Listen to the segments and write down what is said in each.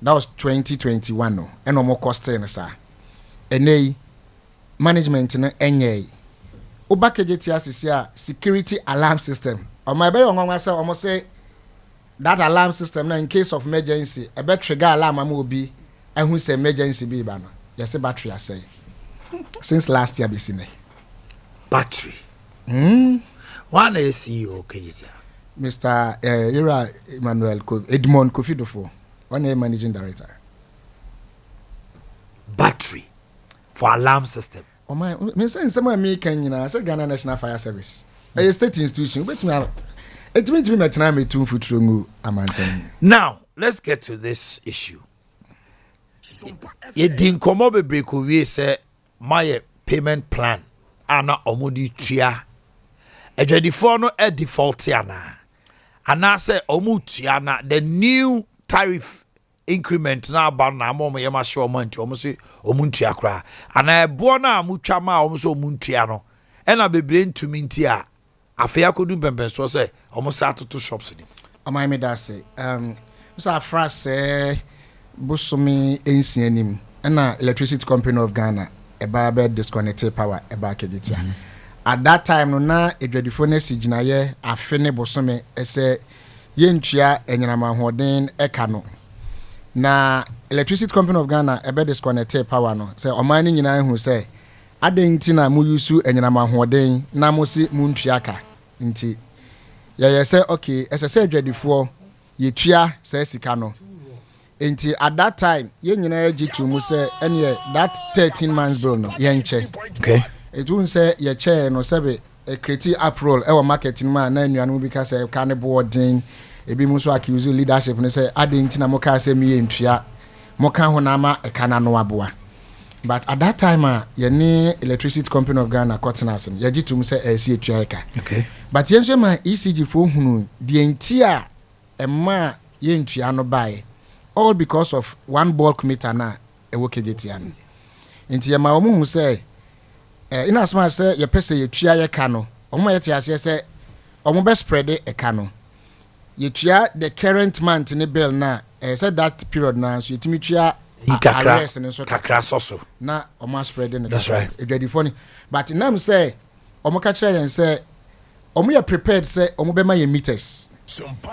that was 2021 no and more costing sir ene management no enye Boakye tia security alarm system or my bay on say almost say that alarm system now in case of emergency a better trigger alarm am will be and who say emergency be ba no yes battery I say since last year be seen battery one is CEO Kejitia Mr. Ira Emmanuel Edmond Kofidofo one a managing director battery for alarm system oh my me say some me can say Ghana National Fire Service a state institution but me it means me metina me too futuro ngu amansan. Now let's get to this issue. Ye din komo bebre ko wie say my payment plan ana omudi tua adwadifo no e default ana say omutua na the new tariff increment na ba na mo ye ma show mo nti say omuntua kra ana ebo na amutwa ma say omuntua no e na bebre ntumi nti a afia kodu pempen so say almost atoto shops ni amai me da say so afra say busumi ensianim na electricity company of Ghana eba be disconnected power eba kegitia at that time no na edwadifo na siginaye afene busumi ese yentua enyinama hoden eka no na electricity company of Ghana eba disconnected power no say omani nyina hu say adenti na mu yusu enyinama hoden na mo si muntuaka nti ya say okay ese edwadifo yetua say sika no nti at that time ye nyina agitu mu say ene that 13 months bill no ye nche okay it won say ye che no sebe a create april e marketing man na nuanu bi ka say kan boarding ebi mu so accuse leadership no say adenti na mo ka say me ntua mo kan ho na ma e kana no aboa but at that time ye ni electricity company of Ghana cottoners ye agitu mu say e si etua eka okay but ye nso ma ECG fo hunu de ntia e ma ye ntua no bae all because of one bulk meter na e wo kegetia no nti ye ma omu say in as much say ye pese ye tua ye ka no omo ye tiase say omo be spread e ka no ye tua the current month ni bill na say that period na so yetimi tua kakra soso na omo spread no that's right e funny but nam say omo ka kire yen say omo ye prepared say omo be ma ye meters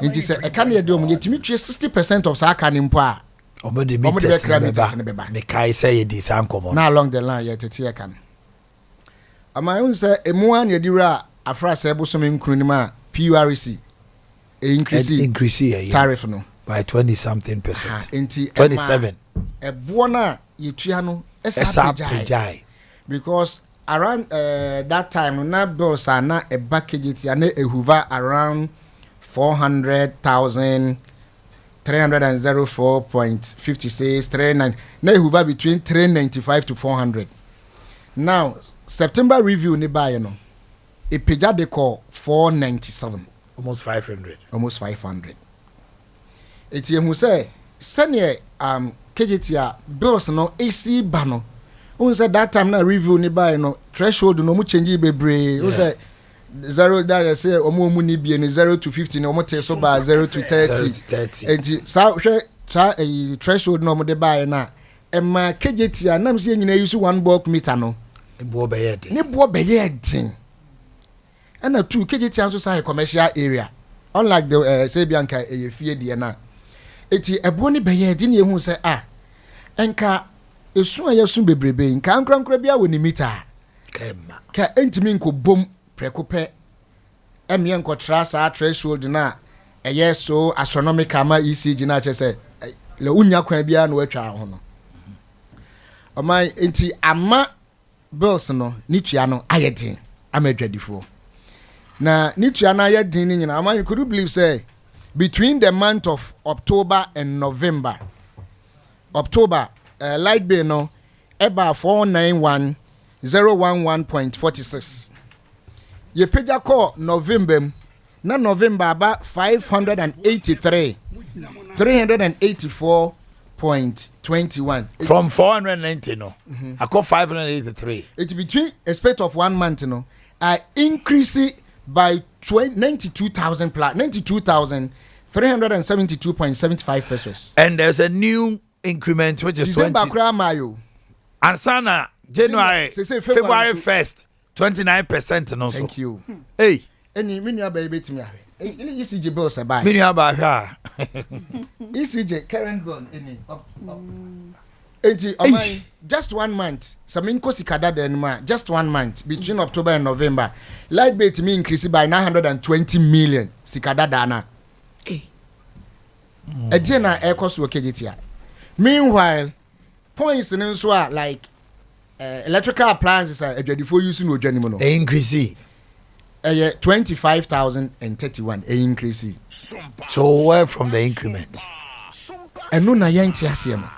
inti say e ka na ye de omo yetimi tua 60% of sa ka ni mpo a omo de meters ne beba me kai say ye di san komo na along the line ye tete ye ka no ama you say emuan ye dira afra say bosom nkruni ma PURC increase tariff no by 20 something percent. 27 e buona ye tua no esa pejai because around that time na bills are na a package na e hover around 400,000 304.56 39 na e hover between 395 to 400. Now September review ni buy no e peja de call 497 almost 500 eti ehun say senior KGT bills no AC ba no un say that time na review ni buy no threshold no mu change bebre un say 0 that say omo ni bie ni 0 to 50 no mo te so ba 0 to 30 enti sa hwe sa threshold no mo de buy na e ma KGT nam say nyina use one bulk meter no e bo be yet ni bo be yet and a two KGT also say commercial area unlike the say bianca e fie de na eti ebo ni be yet ni ehun say enka esu ayesu bebrebe nka nkrankra bia woni meter ka entimi nko bom prekope emye nko trasa threshold na eye so astronomical ma ECG na che say le unya kwan bia na watwa ho no omai enti ama bills no ni tua no ayedin amadwadifo na ni tua na ayedin ni nyina amani could you believe say between the month of October and November light bill no eba 491,011.46 ye peja call November na November about 384.21 from 490 no I call 583 it between a space of 1 month no I increase it by 92,000 plus 92,000 372.75 pesos. And there's a new increment which is December 20. Mayo. And sana January, Say February 1st, 29% no so. Thank you. Hey. Any mini baby to me. ECG bills are by. Mini about ECG current bill any. Just 1 month. Saminko sikada denma. Just 1 month between October and November. Light bill to me increased by 920 million. Sikada dana. Ejena air cost workejitia. Meanwhile, points in so like electrical appliances are before using no journeyman. Increase. 25,031 increase. So where from the increment? And no na yanti asiam.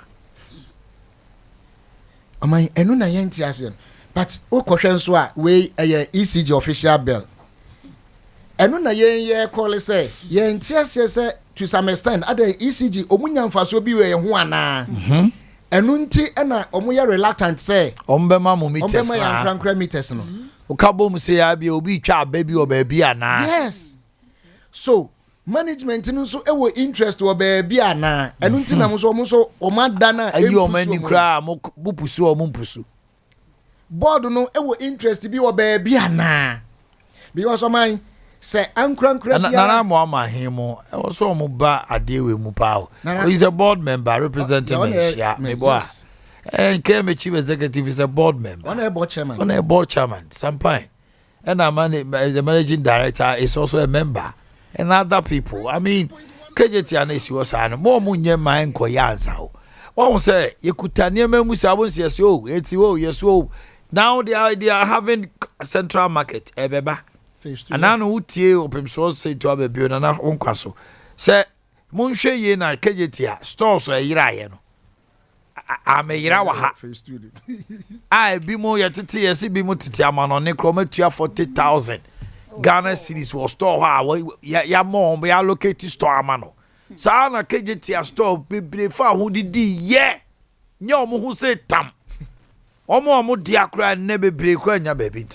Amai enu na yanti asiam. But o question so we ECG official bill. Enu na yen call say yanti asiam to some extent other ECG omunya mfaso bi we ho ana. Enu nti na omuya reluctant say Ombema mu meters. Ombema ya krankra meters no. Ukabo mu say abi obi twa baby or baby ana. Yes. So management no so ewo interest or baby ana. Enu nti na mo so omada na ayi omani kra mo bupusu o mo mpusu. Board no ewo interest bi or baby ana. Because of my say ankrankra bia na mo amahen mo e wo so mo ba adewe mu pa o. He's a board member representing Asia. Me boy. And came a chief executive is a board member. On a board chairman. On a board chairman, Sompa. And the managing director is also a member. And other people. I mean, KJT Anesi was an more munye mind koyansa. One say, you could tell me Musabons, yes, yes, now they are having a central market, ebeba. And I know Utie open source say to have a building and unquasso. Say, Munshe Yena KJT stores a Irayan. I'm a Yirawa. I be more yet to be more Tiaman on Necrometia 40,000. Ghana cities will store her. Ya mom, we are located store mano. Sana KJT store be far who did ye. Nyom who said tam. Omo diakra never break when ya baby.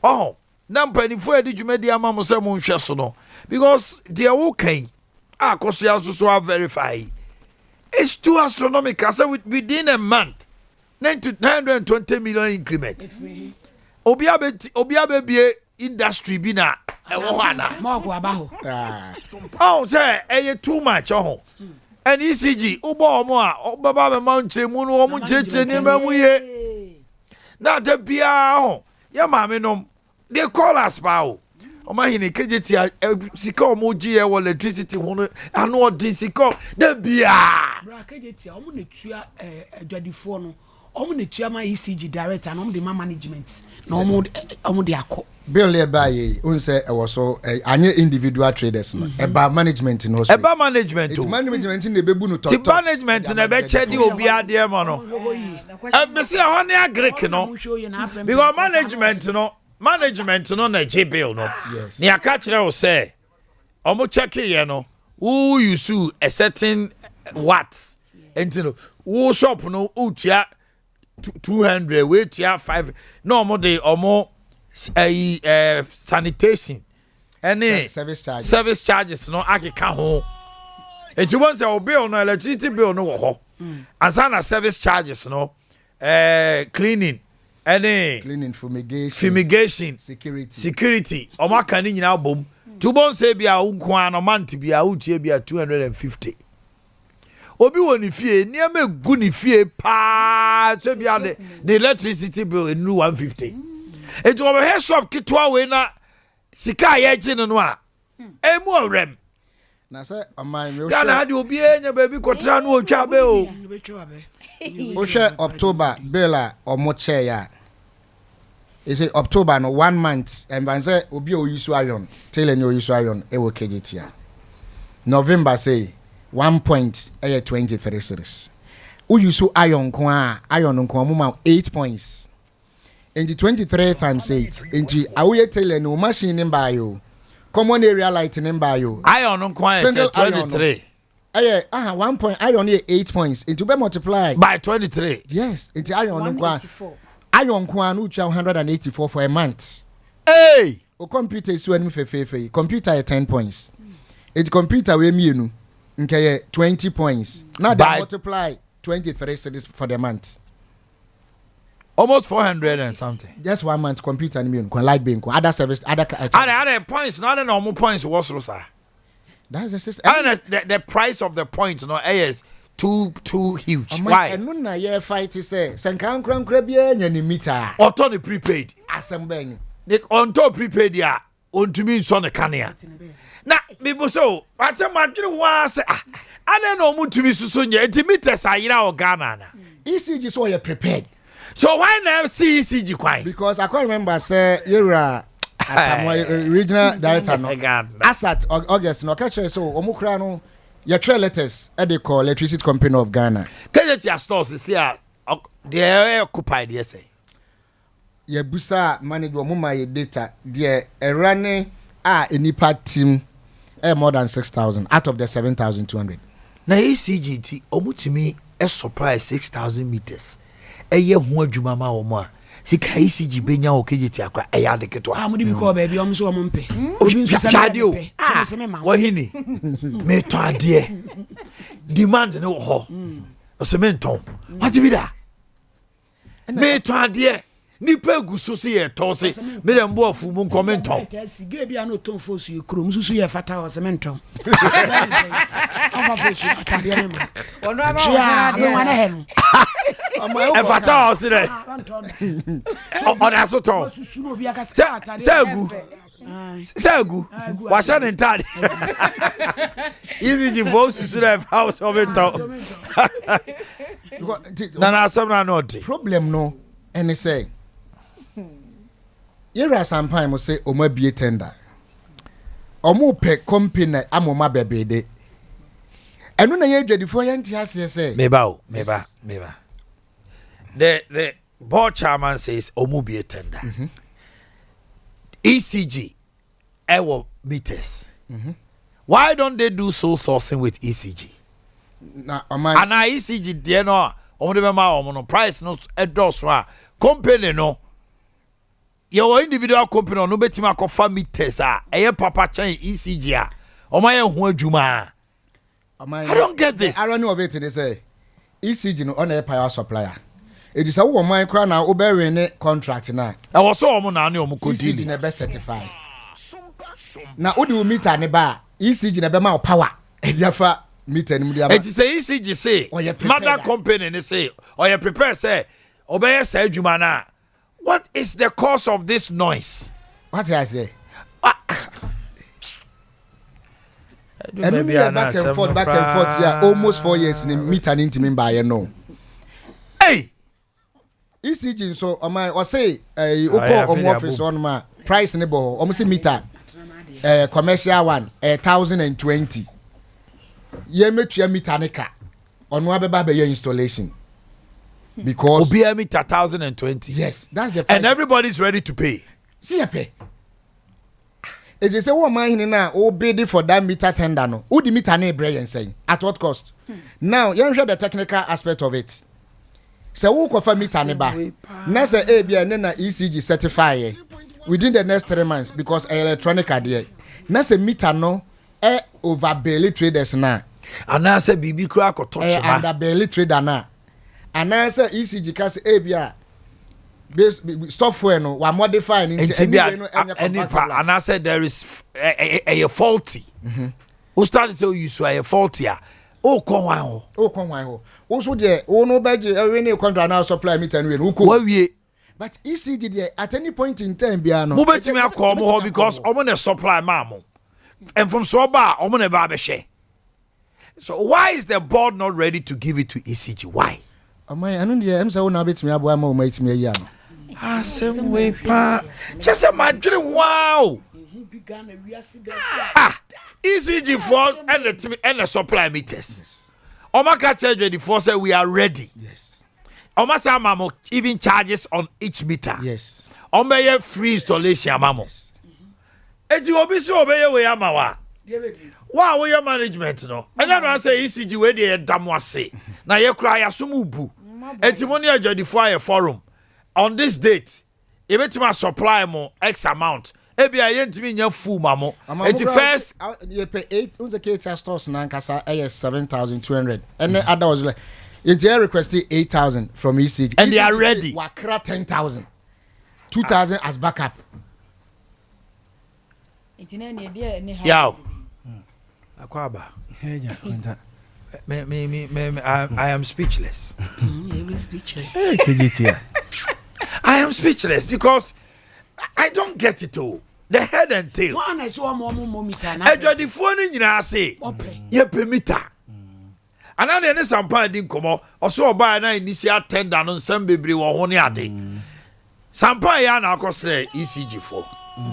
Oh, Nampany for did you media mamma Samun Shasono? Because they are okay. Ah, cause you also verify. It's too astronomical. So within a month, 920 million increment. Obiabe be industry bina ewohana. Oh, say too much oh. And ECG ubo omo a obaba be mountain mu no omo cheche ni mamu ye. Na de bia oh. Ya mame nom. They call us pa. Omanhene KJT sika omoji e wo electricity hono anu odi sika de bia bra KJT omo na tua adwadifo no omo na tua ma ECG director na omo de management na omo de akọ bill le ba ye unse e wo so anye individual traders no e ba management no so e ba management it's management na bebu no top ti management na be chedi obi ade mo no e be se ho ne agrek no because management no na bill no yes ni aka kire o say omo check ye no who use a certain watts enti who shop no utia 200 we tia 5 no omo de omo sanitation any service charges no akeka ho enti won say o bill no electricity bill no wo ho ansana service charges no cleaning any cleaning fumigation security o maka ni nyina bom tubon say bia unko an month bia utie bia 250 obi woni fie niam egu ni fie pa so bia the electricity bill in 150 it over hair shop kitwa we na sika ye gi no a emu orem na say amai me Ghana had obi enya baby kotra no otwa be o o she October bill omo che ya is it October no 1 month and ban say obi o use iron tell any o use iron e wo kegitia November say 1.23 series o use iron ko iron ko mo ma 8 points into 23 times 8 into awoye tell no machine in buy you common area light in buy you iron ko say 23 1 point iron here 8 points into be multiply by 23 yes into iron ko iron ko anu 184 for a month hey o computer is when fefe computer 10 points it computer we mienu nke 20 points now they multiply 23 cedis for the month. Almost 400 and something. Just 1 month computer and me light being other service other points not the normal points was sir. That's the system. The price of the points no is too huge. Why? And no na ye fight say senkan krankra bia nya ni meter. Auto the prepaid. Assemble. On top prepaid ya on to me so ne kanea. Na people so what am I doing was I don't know mu to be susu nya enti meters ayira o Ghana na. ECG so you prepared. So why not see ECG kwai? Because I can't remember say you're regional director no. Asat August no catch so omukra no your trail letters they call Electricity Company of Ghana. Can you stores this here they occupied yes. Ye busa manage omuma ye data there running enipa team more than 6,000 out of the 7,200. Na ECGT omutimi a supply 6,000 meters. Eye ho adwuma ma wo mo a sika ECG benya o kejiti akwa eya de keto mo di bi ko ba bi o so o mpe obi nso se me wo hini me to ade demand ne wo ho o se me nton what be da me to ade ni pegu so se ye to se me dem bo afu mu nko me nton siga bi an ton fo su ekro mu su ye fata o se me nton ono aba Efata o sire. Ona so ton. Segu. Wa sha ne ntade. Easy jivo susu na house of it. Na asem na no dey. Problem no any say. Yera sampan mo say o ma bie tender. Omo pe company amoma bebede. Enu na ye dwadifo ye ntia ase say. Meba. The board chairman says omubie tender. ECG ewo meters. Why don't they do sole sourcing with ECG? Na and ECG there no omo de ma omo no price no endorse a company no your individual company no betima kofa meters eye papa chain ECG a omo ye ho adwuma. I don't get this. I don't know of it they say ECG no on a power supplier. It is a woman crown now obeying contract now. I was so omo na omo ko deal. ECG never certified. Now what do you meet an ba ECG never ma power. Ejafa meter ni mudia. It is a ECG say mother company they say or you prepare say obey say adwuma na. What is the cause of this noise? What I say? Maybe back and forth, yeah, almost 4 years in meter into me by no. Hey, ECG so my or say office on my price neighbor almost meter commercial one 1,020. Ye met your meter nika on one baby installation because Obia meter 1,020. Yes, that's the price. And everybody's ready to pay. See a pay. It is a woman now who bid for that meter tender no. Who the meter ne bray say at what cost? Now you hear the technical aspect of it. So who confirm meter ne ba? Na say Abia na ECG certify within the next 3 months because electronic adie. Na say meter no over belly traders na. And I say bibi kura ko touch ma. Under belly trader na. And I say ECG cause Abia software no wa modify and I said there is a faulty. Who started to use a faulty? Oh, come on. Also, there, no budget, any contract now supply meter and we. But ECG there at any point in time, Biano. Who bet me a call because I'm on a supply mammo. And from Soba, I'm on a barbershop. So why is the board not ready to give it to ECG? Why? I don't know. I'm so now bit me up. I'm mate me a same way, pa. Just imagine, wow. ECG for and the supply meters. Omaka charge the force we are ready. Yes. Omasa mamo even charges on each meter. Yes. Omeye free installation mamo. Eti obi so obeye we amawa. Wow, we your management no. And I say ECG we dey dam wase. Na ye kra ya sumu bu. Eti money ajadi for a forum. On this date, if it must supply more X amount, Ebia yentimi nya full mamo. Eti first you pay 8 unze KTR stores na nkasa 7,200 and the other was like you requested 8,000 from ECG and they are ready. Wakra 10,000 2,000 as backup. Yaw. Akwaba. I am speechless. I am speechless because I don't get it all. The head and tail. Ejo di phone nyina ase. Ye permita. Ana ne Sompa din komo. Oso oba na initial tender no nsem bebre wo ho ne ade. Sompa ya na akosre ECG for.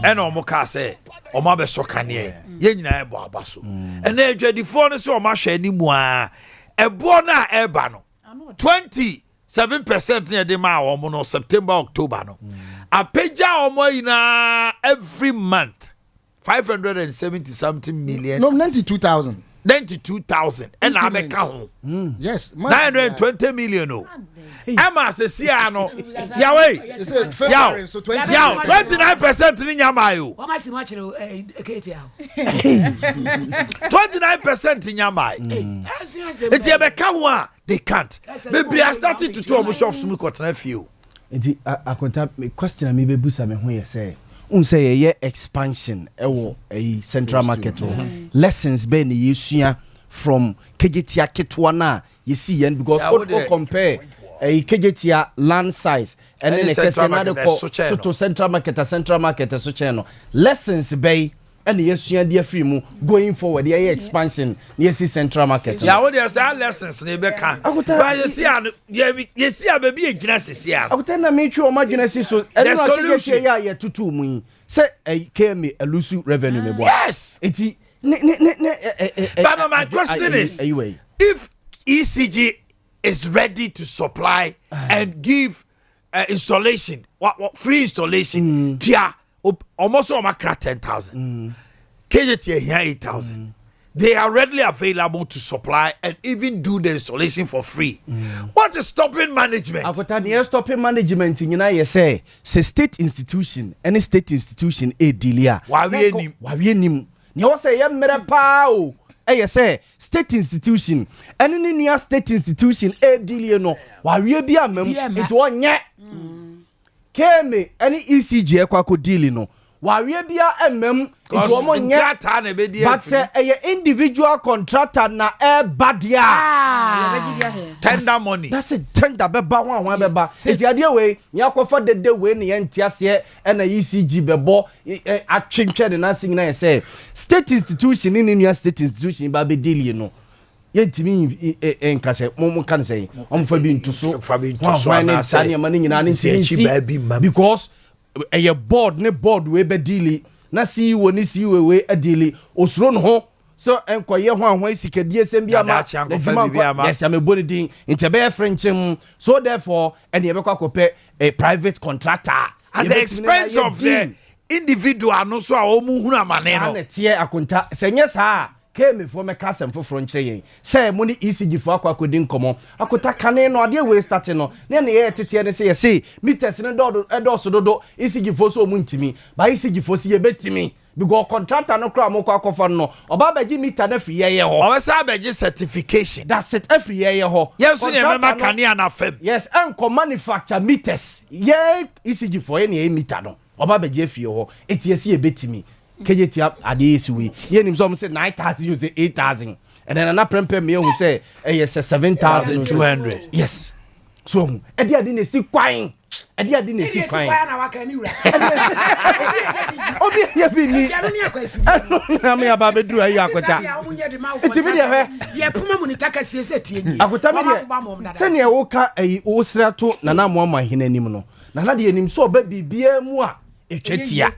Ena omo ka say omo be so kane ye nyina ebo abaso. Ena ejo di phone so omo hwe animu a. Ebo na eba no. 27% near the no September, October. No. A peja omo ina every month 570 something million. No, 92,000. 92,000. And I make yes, 920 million. No. Emma says, no. Yahweh. Yaw. So 29% in Yamayo. How much much 29% in Yamai. It's Yabeka. They can't. Maybe I started to talk about some cotton few. I contact me question me be busa me when you say say ye expansion a central market lessons be ni yesua from kegetia ketwa na you see and because what compare a kegetia land size and then to central market so channel lessons be and yesua dia free mu going forward ye expansion yes central market yeah what they say lessons na be kan but you see baby e gina sisi a akutana me twa o madwena si so the solution ya tutu mu say came a lusu revenue me boy yes eti but my question is if ECG is ready to supply and give installation what free installation tia almost on 10,000 KJT here 8,000 they are readily available to supply and even do the installation for free. What is stopping management? Akotani stopping management nyina ye say state institution any state institution e dealia wa we nim ne wo say ye mere pa o e say state institution any nua state institution e dealie no wa we bi amam it wonye keme any ECG ekwako deal no wawe bia emem it wo monye but say a individual contractor na e badia tender money that's a tender beba ho beba eti ade we yakofa dede we ne yentiase e na ECG bebo atwentwe de na sing na say state institution ni new state institution ba be deal no yentimi enkase mo kan say omfa bi ntuso na say mani nyina ne nsi because a board ne board we be deal na CEO ni CEO we adili osuro no ho so enkoye ho ahwan sikadie sem bia ma yes am eboni din intebe frenchim so therefore any e be kwakope a private contractor at the expense of the individual no so a omu hunu amane no na tie akonta senye saa keme for me kasem foforo nkyere yen say mo ni ECG fo akodi nkomo akota kane no ade we start no na ne ye tete ne say yes meters ne do so dodo ECG fo so mu ntimi ba ECG fo si ye betimi because contractor no kra mo kwa akofo no oba baji meter na fi ye ho o sa baji certification that's it every year ho yes ne mema kane na fem yes enko manufacture meters ye ECG fo ye ne meter no oba baji fi ho etiesi ye betimi KJT Adea Akye ye nim so say 9,000 you say 8,000 and then na prempe me who say yes 7,200 yes so Adea ade na si kwan Adea ade na si kwan na waka ni wura obi ye bi ni na me aba be duru ayi akota iti bi de he ye puma mu ni taka siese tie ni akota me de se ne wo ka ayi wo sra to na na Omanhene anim no na de anim so ba bibia mu a etwatia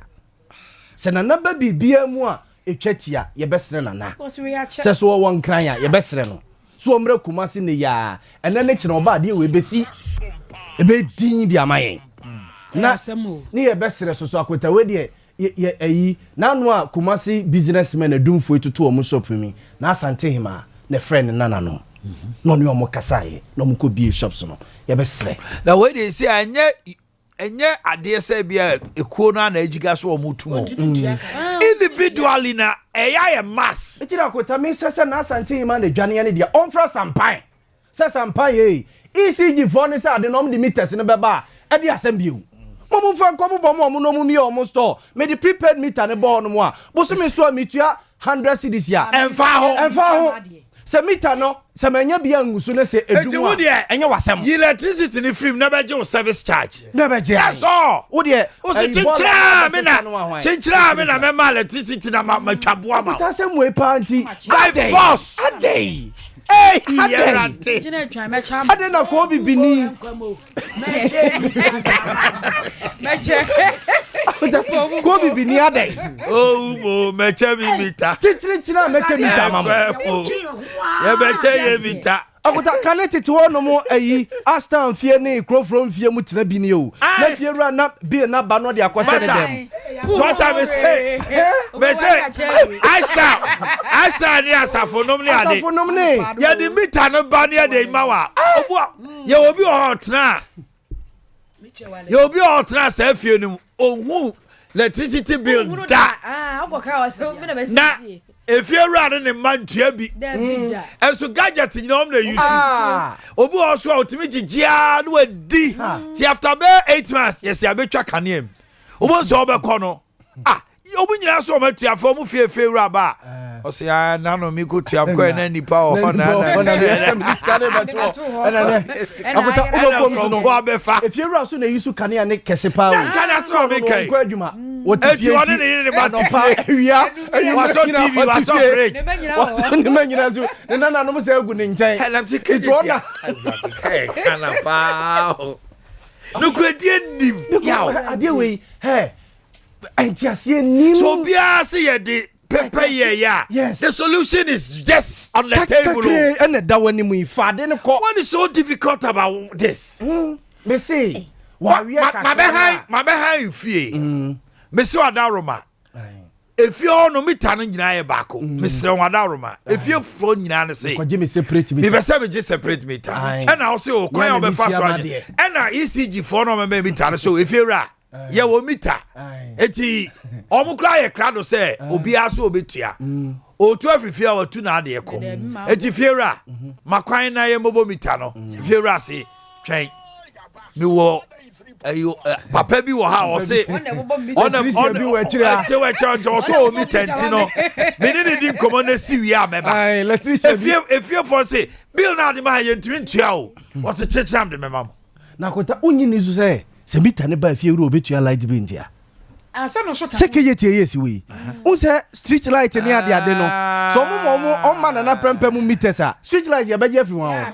se na ba bibia mu a etwatia ye besre na se so won kran ya ye besre no so omre kumase ne ya ene ne kire oba de we besi ebe din di amayen na ne ye besre so akota we de ye ayi na no a kumase businessman adumfo etutu omo shop mi na asante hima ne friend nana no no ne omo kasaye no mo ko bi shops no ye besre na we dey say anye enye ade say bia ekuo no na agiga so omutumo individually na eya mass etira kota me sese na asante ma na dwane ne dia onfra sampan se sampan ye ECG for ne say ade no the meters ne beba e de asem biu mo fa nko mo no mu mi o mo store me the prepaid meter ne ball no mo a bo so me so mitua 100 cedis ya emfa ho se meter no se manya bia ngusu ne se edu enye wasem electricity ni free na beje o service charge na beje that's all wo de o se chinchira me na me ma electricity na matwaboa ma ta se mo e pa anti by force adey yarante ade na ko bibini ko bibini ade mo meche mi mita chichira meche mita mama ye meche ye mita akuta kaneti to no mo ayi astan fie ne krofrom fie mu tena bi ne o na fie ra na bi na ba no de akose ne dem what I say asta ni asafonom ni ade ye di mita no ba ne de mawa obu ye obi o tena ye obi o tena sa fie no ohun electricity bill da na if you run in man bi and so gadget you know use obi also ultimate gia no edi ti after be 8 months yes ya betwa kanem obo so obekọ no obi nyina so ometua fo mu fie raba o se na no mi ko tua ko na nipa o na if you run so na use kane ne kese pa o kana so me kai ko adwuma o ti one ne ba ti awia waso TV waso fridge waso ne manyina so ne nana no se agu ne nchen helam ti ketia kana pa no kredie nim yaw ade we antiasie nim so bia se ye de pepe ye ya the solution is just on the table and that one mu ifade ne ko what is so difficult about this me say wa ma be high fie me say adaroma if you no mita no nyina ye baako me sere wadaroma if you fro nyina ne say ko je me separate me be say me je separate meter and I say o kwan obe fa so age and ECG for no me meter no so if you ra ye wo meter eti omukra ye krado say obi aso obetua o to afifia wa tu na ade ko eti fiera makwan na ye mobo meter no fiera say twen me wo ayo papa bi wo ha o say on so mi tenti no me ni di nkomo na si wi ameba if you for say bill na de ma ye ntumi ntua o wo se checham de mema mo na kota unyi ni su say se mita ne ba fie ru obetua light bill ntia sekeye tie yes we un say street light ni ade no so mo on man na prempem meters a street light ya beje fi wan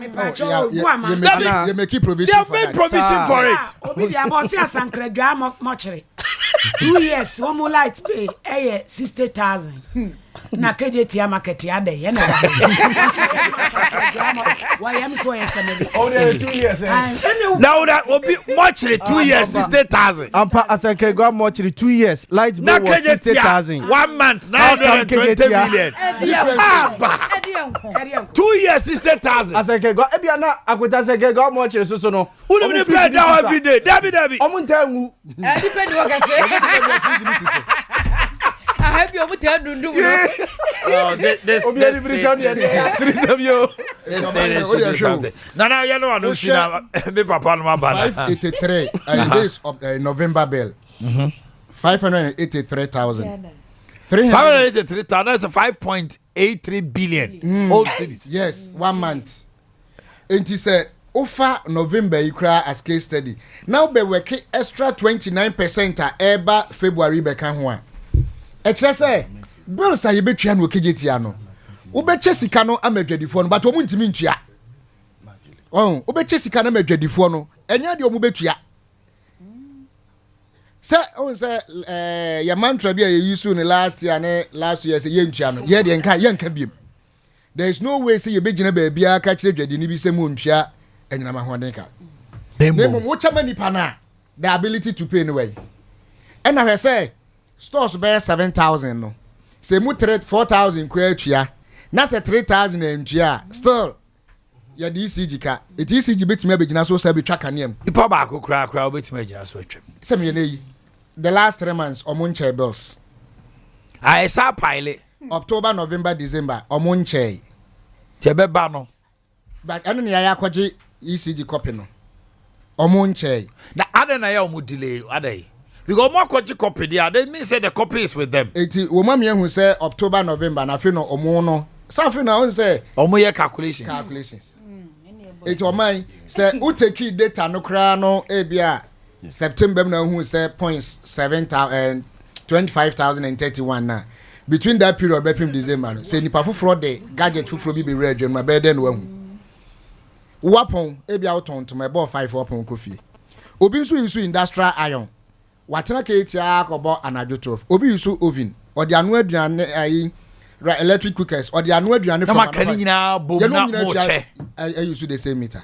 you make provision for that provision for it obi dia bo si asankradwa mo chere 2 years one more light pay 60,000 na keje market ya de ye na why am so yes oh 2 years now that obi much 2 years 60,000 ampa asankradwa much 2 years light bill was 60,000 1 month 920 million 2 years 60,000 asankradwa ebia na akwata asankradwa much so no uni play down every day dabi omuntangu depend what I say I have you muta dundu this Nana you know I don't see na me papa no mabana 583 days of November bill 583,000 583,000 that's 5.83 billion old cities yes 1 month and he said offer November you cry as case study now be work extra 29% a eba February be kan ho a e kire say bills a ye betua no kejetia no wo be che sika no amadwadifo no but wo ntimi ntua wo be che sika no amadwadifo no enya de wo betua say on say ya mantra bi a ye use no last year say ye ntua no ye de nka biem there is no way say ye begina ba bia ka kire dwade ni bi say mo ntua enyina ma hoden ka nemo wo chama nipa na the ability to pay anyway and I say stores be 7,000 no say mu 4,000 kwa atua na say 3,000 ntua still ya di ECG ka it ECG betime abegina so say betwa kanem ipa ba ko kra obetima agina so atwam sem ye neyi the last 3 months omunche bills I saw pilot October November December omunche tebeba no but anu ne ya akwaje ECG copy no omunche na ade na ya omu delay ade because more kwaji copy there they mean say the copy is with them eti wo ma me hu say October November na fe no omu no safi na on say omu ye calculations eti oman say u take data no kra no e bia September na hu say 0.7 25,031 na between that period bepim December no say nipa foforo de gadget foforo bi be read ma be den wa hu wapon e bia uton to my ball 5 wapon kofi obi nso isu industrial iron watena ka etia akobo anajo 12 obi isu oven odi anu aduane ayi electric cookers odi anu aduane from makani nyina bom na mo che use the same meter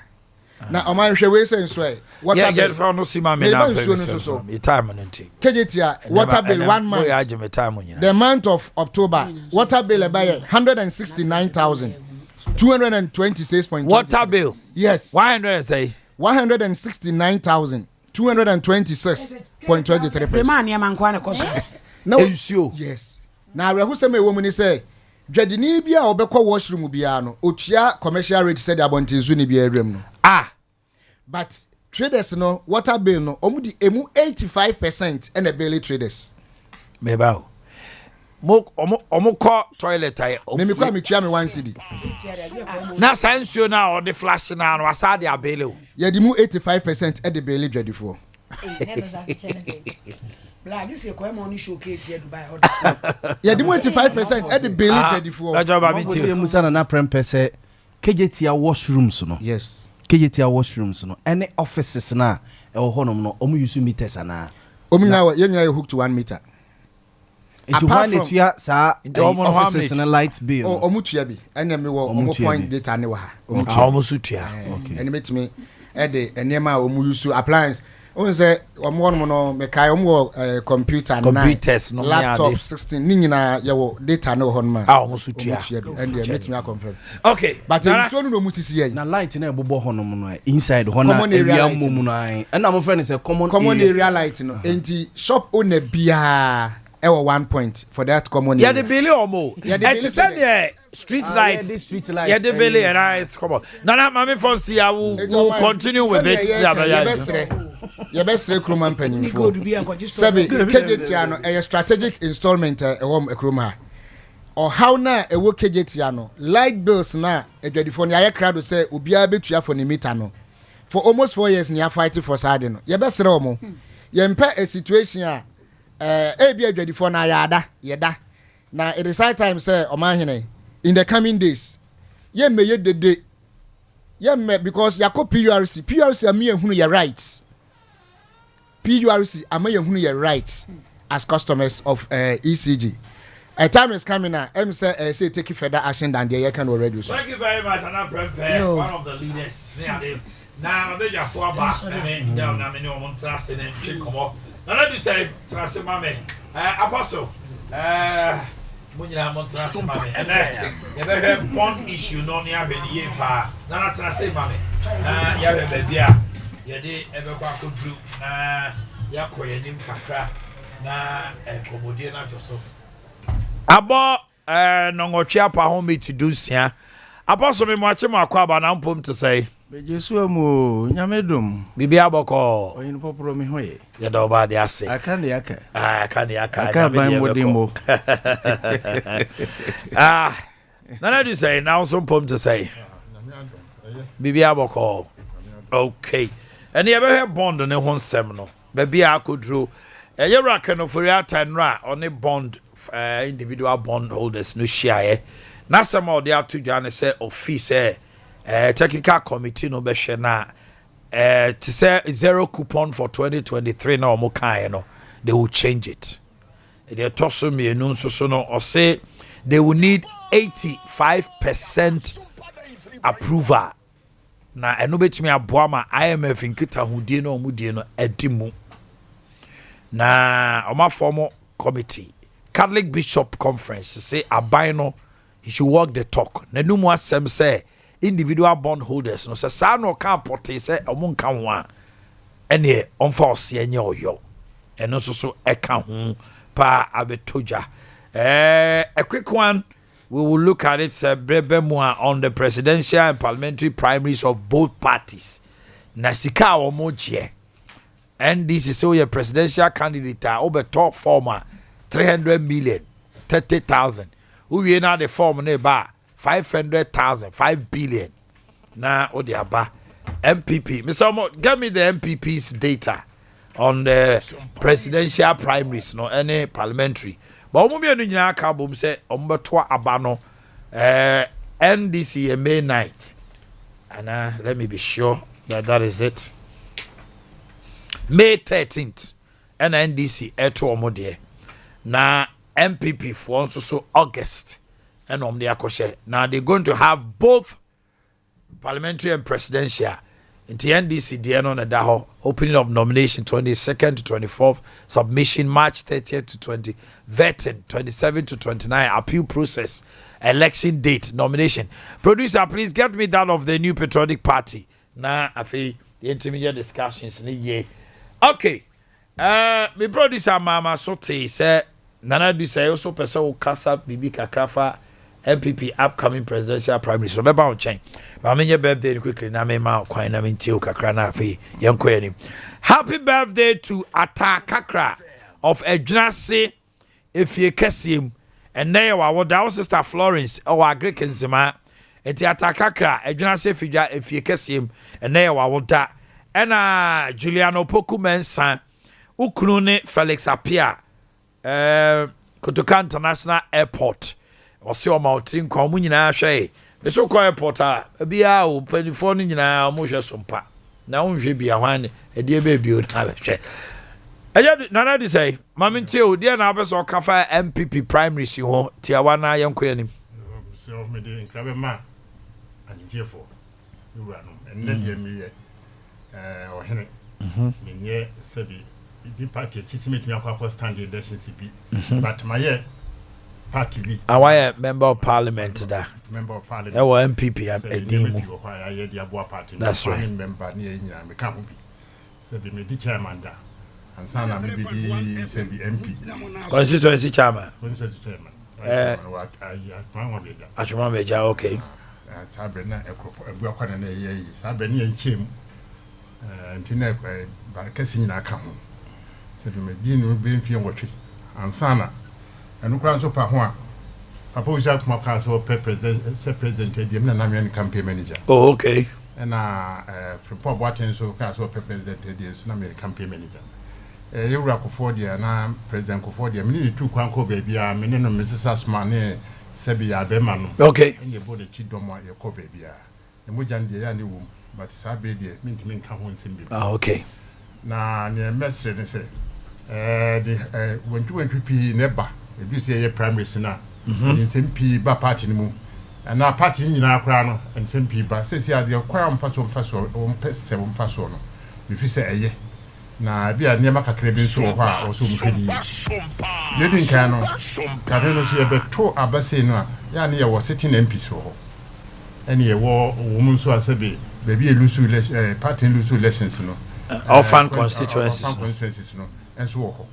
na o man hwe we say so e water bill for no sima me na so me time no nti kejetia water bill 1 month ya je me time nyina the month of October water bill about 169,226.20 water bill yes 100 say 169,226.23 Remani ya mankwane koso. no ensio yes na arehu se me wo mu ni say dwadini bia obekọ washroom bia no otua commercial rate said abontinzu ni bia erem no but traders no water bill no omudi emu 85% and a belly traders me ba omo ko toilet ay me kwa me tua me 1 cedi na sansio na o de flash na no asade abele o ye di mu 85% at the belly dwadifo Bla this e ko e mo ni show ke tie Dubai ye di mu 85% at the belly dwadifo ajoba bi ti musa na prempese kejetia washrooms no yes kejetia washrooms no any offices na e ho honom no omu use meters na omina ye nya hook to 1 meter into one etua sa offices na light bill omutua bi enya me wo omu point data ne wa ha omu sutua eni metimi e de enema a omu use appliance on say omo no me kai omo computer na computers no laptop 16 ni nyina ye wo data ne ho no ma omu sutua and metimi confirm okay but so no mu sisi ye na light na ebobo honom no inside ho na area mum no ai na mo friend say common area light no enti shop owner bia ewo 1 point for that common area. Yeah, the belly omo. And to send the street lights. Yeah, the belly and eyes. Come on. Nana, mami fancy. I will continue with it. Your best recruitment penny. Seven KJTiano a strategic installment home ekroma. Or how na a work KJTiano light bills na a Jodifonia ya crowd say ubia betua for the meter no. For almost 4 years near fighting for Sardino. Your best romo. Yempa a situation Adea Akye na yada na it is high time say Omanhene in the coming days ye me ye dede ye me because yako PURC am ye hunu your rights PURC am ye hunu your rights as customers of ECG. A time is coming now say take further action than they can already. Thank you very much and prepare one of the leaders now I beg you for back down na me no want to say and come up. Now do say trust mame apostle munyina montrase mame e be bond issue no ne abedi pa na trust mame ya be bia ye de e be kwa kodru na ya koyenim kakra na komodie na joso abo no ngotwe apa ho me to do sia apostle me mo ache mo akwa ba na mpom to say Bejesu amu nyamedum bibi aboko oyin poporo mi hoye ya da oba de ase akane aka aka ban modimo nana do say now some pom to say bibi aboko okay and you ever bond ne ho nsem no baby akodro ye raka no for ya tanra on a bond individual bond holders no share na some of the atudwane say office technical committee no be hwe na to say zero coupon for 2023 na omo kan no they will change it they toss me enu so no or say they will need 85% approval na eno betimi aboa ma IMF nkita hudie no omudie no edimu na oma formal committee Catholic Bishop Conference say aban no he should walk the talk na numu asem say individual bond holders no say sa no kan pote say omo nka ho a ene onfa ose enye oyo eno so eka ho pa abetoja a quick one we will look at it brebemua on the presidential and parliamentary primaries of both parties na sika omoje NDC so your presidential candidate over top former 300 million 30,000 who we now the form ne ba 500,000 5 billion na odiaba MPP Mr. Omo, give me the MPP's data on the presidential primaries no any parliamentary but omo me nyina aka bom say omo beto aba no NDC May 9th and let me be sure that is it May 13th and NDC eto omo de na MPP for so August and they akoshe now they're going to have both parliamentary and presidential in the NDC DN on the opening of nomination 22nd to 24th submission March 30th to 20 vetting 27 to 29 appeal process election date nomination producer please get me that of the new patriotic party now I feel the intermediate discussions in year okay me producer mama sote say nana do say also person will cast up bibi kakrafa MPP upcoming presidential primary so meba on chain but me birthday quickly na me ma kwan na me ntie kakra na afi yenko yanim happy birthday to Ata Kakra of Edwinase Efie Kesiem and na ya wa da sister Florence o Agric Nzima enti Ata Kakra Edwinase Efie Kesiem and na ya wa da ena Juliano Poku Mensa ukunu ne Felix Apia Kotoka International Airport Wasi o mautin kwa mu nyina hwe be so kwa airport a bia o panifo no nyina mo hwe Sompa na wo hwe bia hwan e de be bio na hwe eya nana di say mamenti o de na abeso kafa MPP primary si ho tiawa na yenko yanim so me de nkrabe ma anjefo wura no enne ye mi ye ohene menye sebi bi party chisimeti akwa stand election bi but my party bi awaya member of parliament da member of parliament MPP edimu that's right member ni nyina me ka ho bi sebi me di chairman da ansa na me bi di sebi MP constituency chairman achuma beja okay sabe na ebu akwana na ye sabe ni enchem ntina barakasi nyina ka ho sebi me di no be mfie nwotwe ansa na enu kran so pa ho a papa uja kuma ka so president edi me na me campaign manager oh okay na from Port Boaten so ka so president edi so na me campaign manager yewura kofo dia na president kofo dia me ni tu kwan ko ba bia me ne no Mrs. Asma ne sebi ya be ma no okay nye bo de chidomo ye ko ba bia e mo jan dia ya ne wom but sabe dia me ntimi nka ho nsem bi okay na ne mesre ne se the when pi neba ebi se ye primary sina nsem pi ba party ni mu na party nyina akra no nsem pi ba se ade kwara mfaso o mpese o mfaso no bi fi se eye na bia ne makakra bi so ho a o so mfedi ye din kan no ka de no se ye beto abase no a ya ne ye wo sitting MP so ho ene ye wo mu so asabe be bi elusu party elusu elections no orphan constituencies no enso wo ho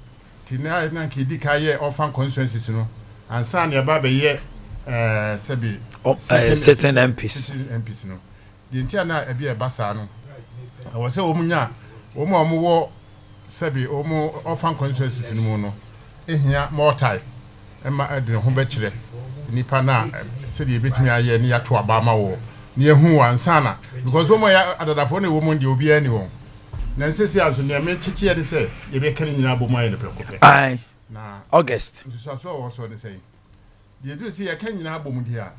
tina na kidi ka ye orphan constituencies no ansa ne ba be ye sabi certain MPs no dintia na e bi e basa no wo se wo munya wo mo wo sabi wo mo orphan constituencies no no ehia more type e ma de ho be kire nipa na se de betumi aye ne yato abama wo ne ehu ansa na because wo mo ya adadafo ne wo mo de obi ani wo na nsesi aso ne me tete ye de se ye be kan nyina bomu aye ne prekope ai na August so wo so de say ye do se ye kan nyina bomu dia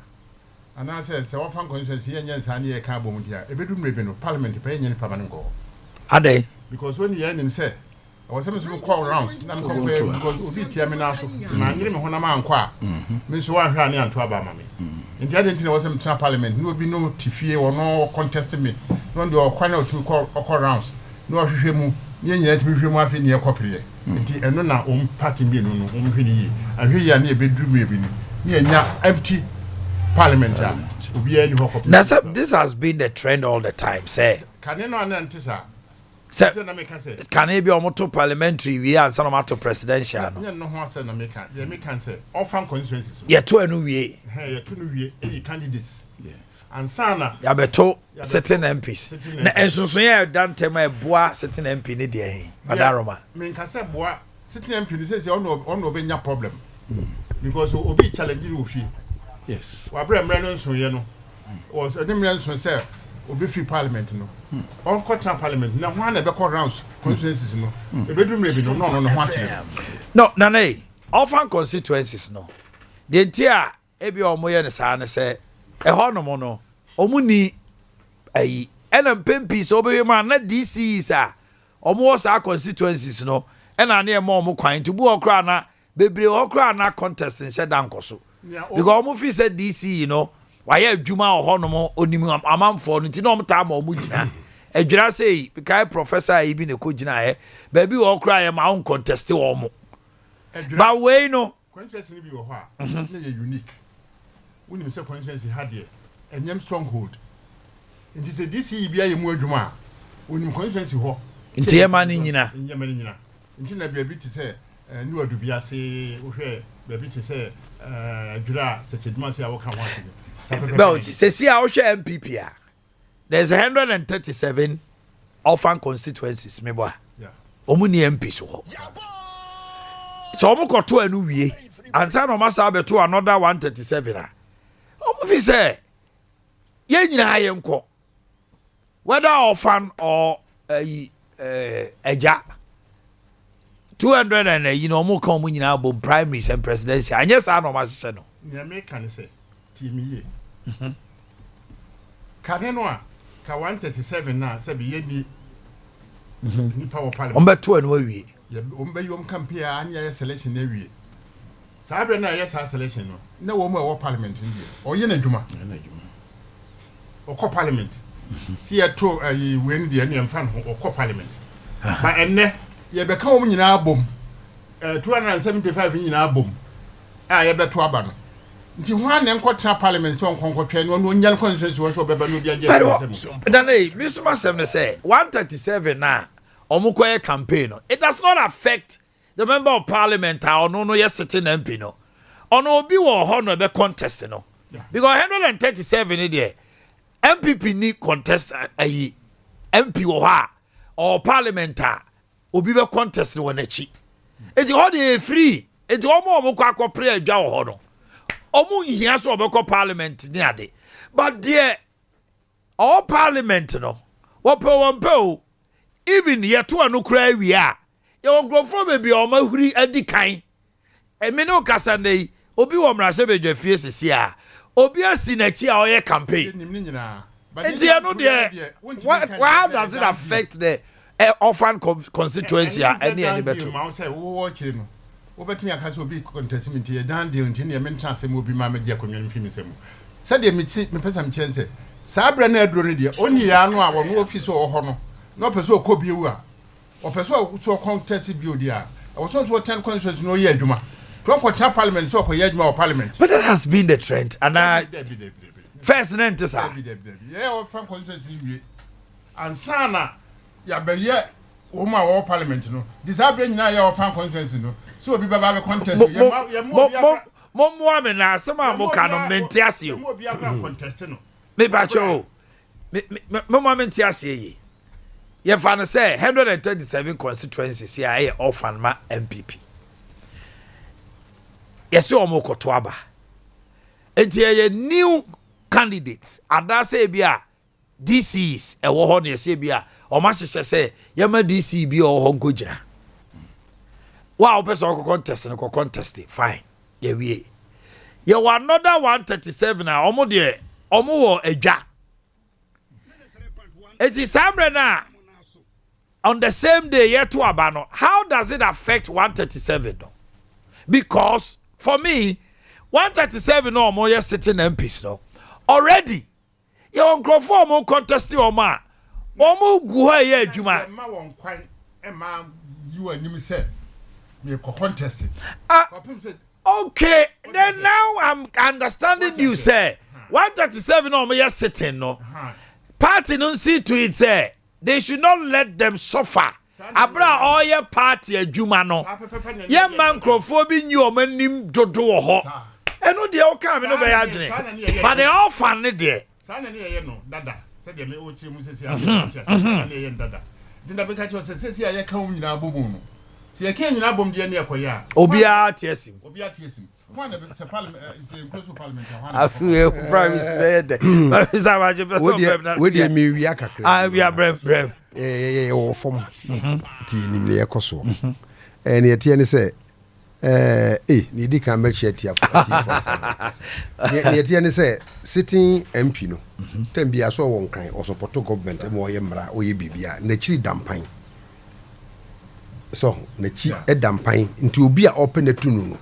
ana se wo fan constituency ye nyansa ne ye kan bomu dia e bedum rebe no parliament pa ye nyine pa man go ade because when ye nim say I was some call rounds na me compare because obi tia me na so na nyire me honam anko a me so wa hwa ne anto aba ma me nti ade nti na was some parliament no obi no tifie wo no contest me no de o kwana o tu call rounds no hwehwe mu nye nyina timi hwehwe mu afi ne ekopere nti eno na party bi no no hwehwe ni ahwe ya ne ebeduru me bi ni nya empty parliament obi any ho copy. Now, sir, this has been the trend all the time. Say, Can you know antisa? sir, Na make say. can it be almost parliamentary? We are some to presidential. No no ho say na make can. They make can say orphan constituencies. Yeah, two and we. Hey, to no we candidates. And sana Ya beto certain MPs. Sitting Na MPs. enso so ya dan tema e boa certain MP ne de hin. Adaroma. Me can say boa sitting MP ni say on be nya problem. Because obi challenge you ofi. Yes. Wa bre mre no so ye no. Was any mre so say obi free parliament no. On contra parliament na ho na be call rounds constituencies no. E be dum rebi no no ho atire. No, nane. Orphan constituencies no. The ntia e bi omo ye ne sa ne say e ho no mo no. Omu ni ayi ena mpempi so be ma na DCs a omo sa constituencies no. Ena na e ma omo kwan to bu okra na bebre okra na contest in shedan koso. Because omo fi say DC you know why adwuma ho no mo onim amanfo no nti na omo ta ma omo gina. Adwira say kai professor e bi ne ko gina he ba bi okra ye ma on contest omo. But we no Constituency bi wo ho a na ye unique. Unim say constituency had here enyem stronghold. Nti say DC bi aye mu adwuma a unim constituency ho. nti e ma ni nyina. Nyema ni nyina. Nti na bia bi te say ni wadu bia se wo hwe bia bi te say adwira secheduma se a wo kan ho ase. But see how MPP a there's 137 orphan constituencies me boy. Yeah. Omu ni MP so ho. So omu koto anu wie. Ansa no masa beto another 137 a. Omu fi say ye nyina ye nko. Whether orphan or eja 200 and you know omu kan omu nyina bom primaries and presidential. Anya sa no masa no. Nyame kan say timi ye. Kane no a ka 137 na say be ye ni nipa wo parliament. Ombeto anu awie. Ye ombe yom campaign anya ye selection na wie. Sabre na ye sa selection no. Na wo mu e wo parliament ndi. O ye na dwuma. O ko parliament. Si ye to we ndi e no mfa no o ko parliament. Ba enne ye be ka wo nyina bom. 275 nyina bom. A ye be to aba no. Nti ho an enkotra parliament so nkonkotwe no nyan constituency wo so beba no bia je Then Mr. Sem say 137 na omukoye campaign no. It does not affect the member of parliament or no yes sitting MP no. Ono obi wo ho no be contest no. Because 137 in there MPP ni contest ayi MP wo ha or parliamentar obi be contest no na chi. Eti ho dey free. Eti omo kwa akopre adwa wo ho no. Omu hia so obeko parliament ni ade. But there all parliament no. Wompe even yeto anu kra wi a. Ye ogrofo bebi o mahuri adi kan. Me no kasa nei obi wo mrase bedwa fie sisi a. Obi asi na chi a oye campaign. Enti anu there how does it affect the orphan constituency any better? Obetumi akase obi contest mi tie dan de nti ne mentra asem obi ma media konwa mfi mi semu se de mi ti me pesa mi kyense sa abra na aduro ne de oni ya no a wo no office o ho no no pese o ko biewu a o pese o so contest bio dia o so to 10 constituency no ye adwuma to nkotra parliament so ko ye adwuma o parliament. But that has been the trend and first name to say yeah o fan constituency wie ansana ya be ye o ma o parliament no disabre nyina ye o fan constituency no so obi baba be contest mo me na asema mo ka no menti ase o mo bia gran contest no me ba cho mo menti ase yi ye fa no say 137 constituencies here e orphan ma MPP yes o mo koto aba enti ye new candidates ada say bia DCs e wo ho ne say bia o ma hyehyɛ say ye ma DC bi o ho nko gina. Wow, person contest and contest fine. Yeah, we. You want another 137 now. Omo de omo eja. It is now on the same day yet to abano. How does it affect 137 no? Because for me, 137 no more yes sitting MPs no. Already, you on crofo mo contest o ma. Omo gu ha ye adwuma. Ma won kwan e ma you anim say me contest. Okay, then now I'm understanding you say 137 no me sitting no. Party no see to it say they should not let them suffer. Abra all your party adwuma no. Ye man crofo bi nyi o manim dodo wo ho. Eno de o ka me no be adwene. But they all fan ne de. Sa na ne ye no dada. Se de me o chi mu sesi a. Na ye dada. Dinda be ka chi o sesi a ye ka um nyina bomu no. Se ye ka nyina bom de ne ekoya. Obia tiesim. Obia tiesim. One of the parliament, close to parliament. I feel prime is there. Where do you mean we are? We are brave. Or from Teen near Koso. And yet, Tierney say, Nidi can make shit here. Yet, Tierney say, sitting MP no. Ten be a so one kind or support government and more yamra or ye be nechi dampine. So, nechi a dampine into be open the tunu.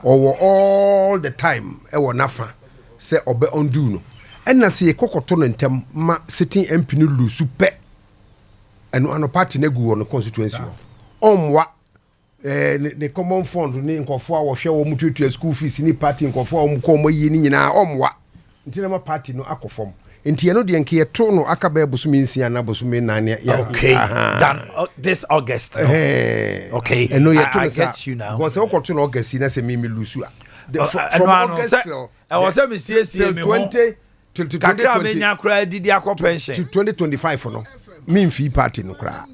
Or all the time nafa say obe undo no na say kokoto no ntem ma sitting MP no lusu pe eno ano party na gu on constituency omwa ne common fund ni nkofo a wo hwe wo mututu school fees ni party nkofo a wo mo yi ni nyina omwa ntina ma party no akofom nti eno de nke yeto no akaba busumi nsia na busumi nan ya okay done this August okay eno yeto I get you now go say okoto no August na say me lusu from August till I was say me see me 20 till 2020 me nya kra didi akọ pension to 2025 no me fi party no kra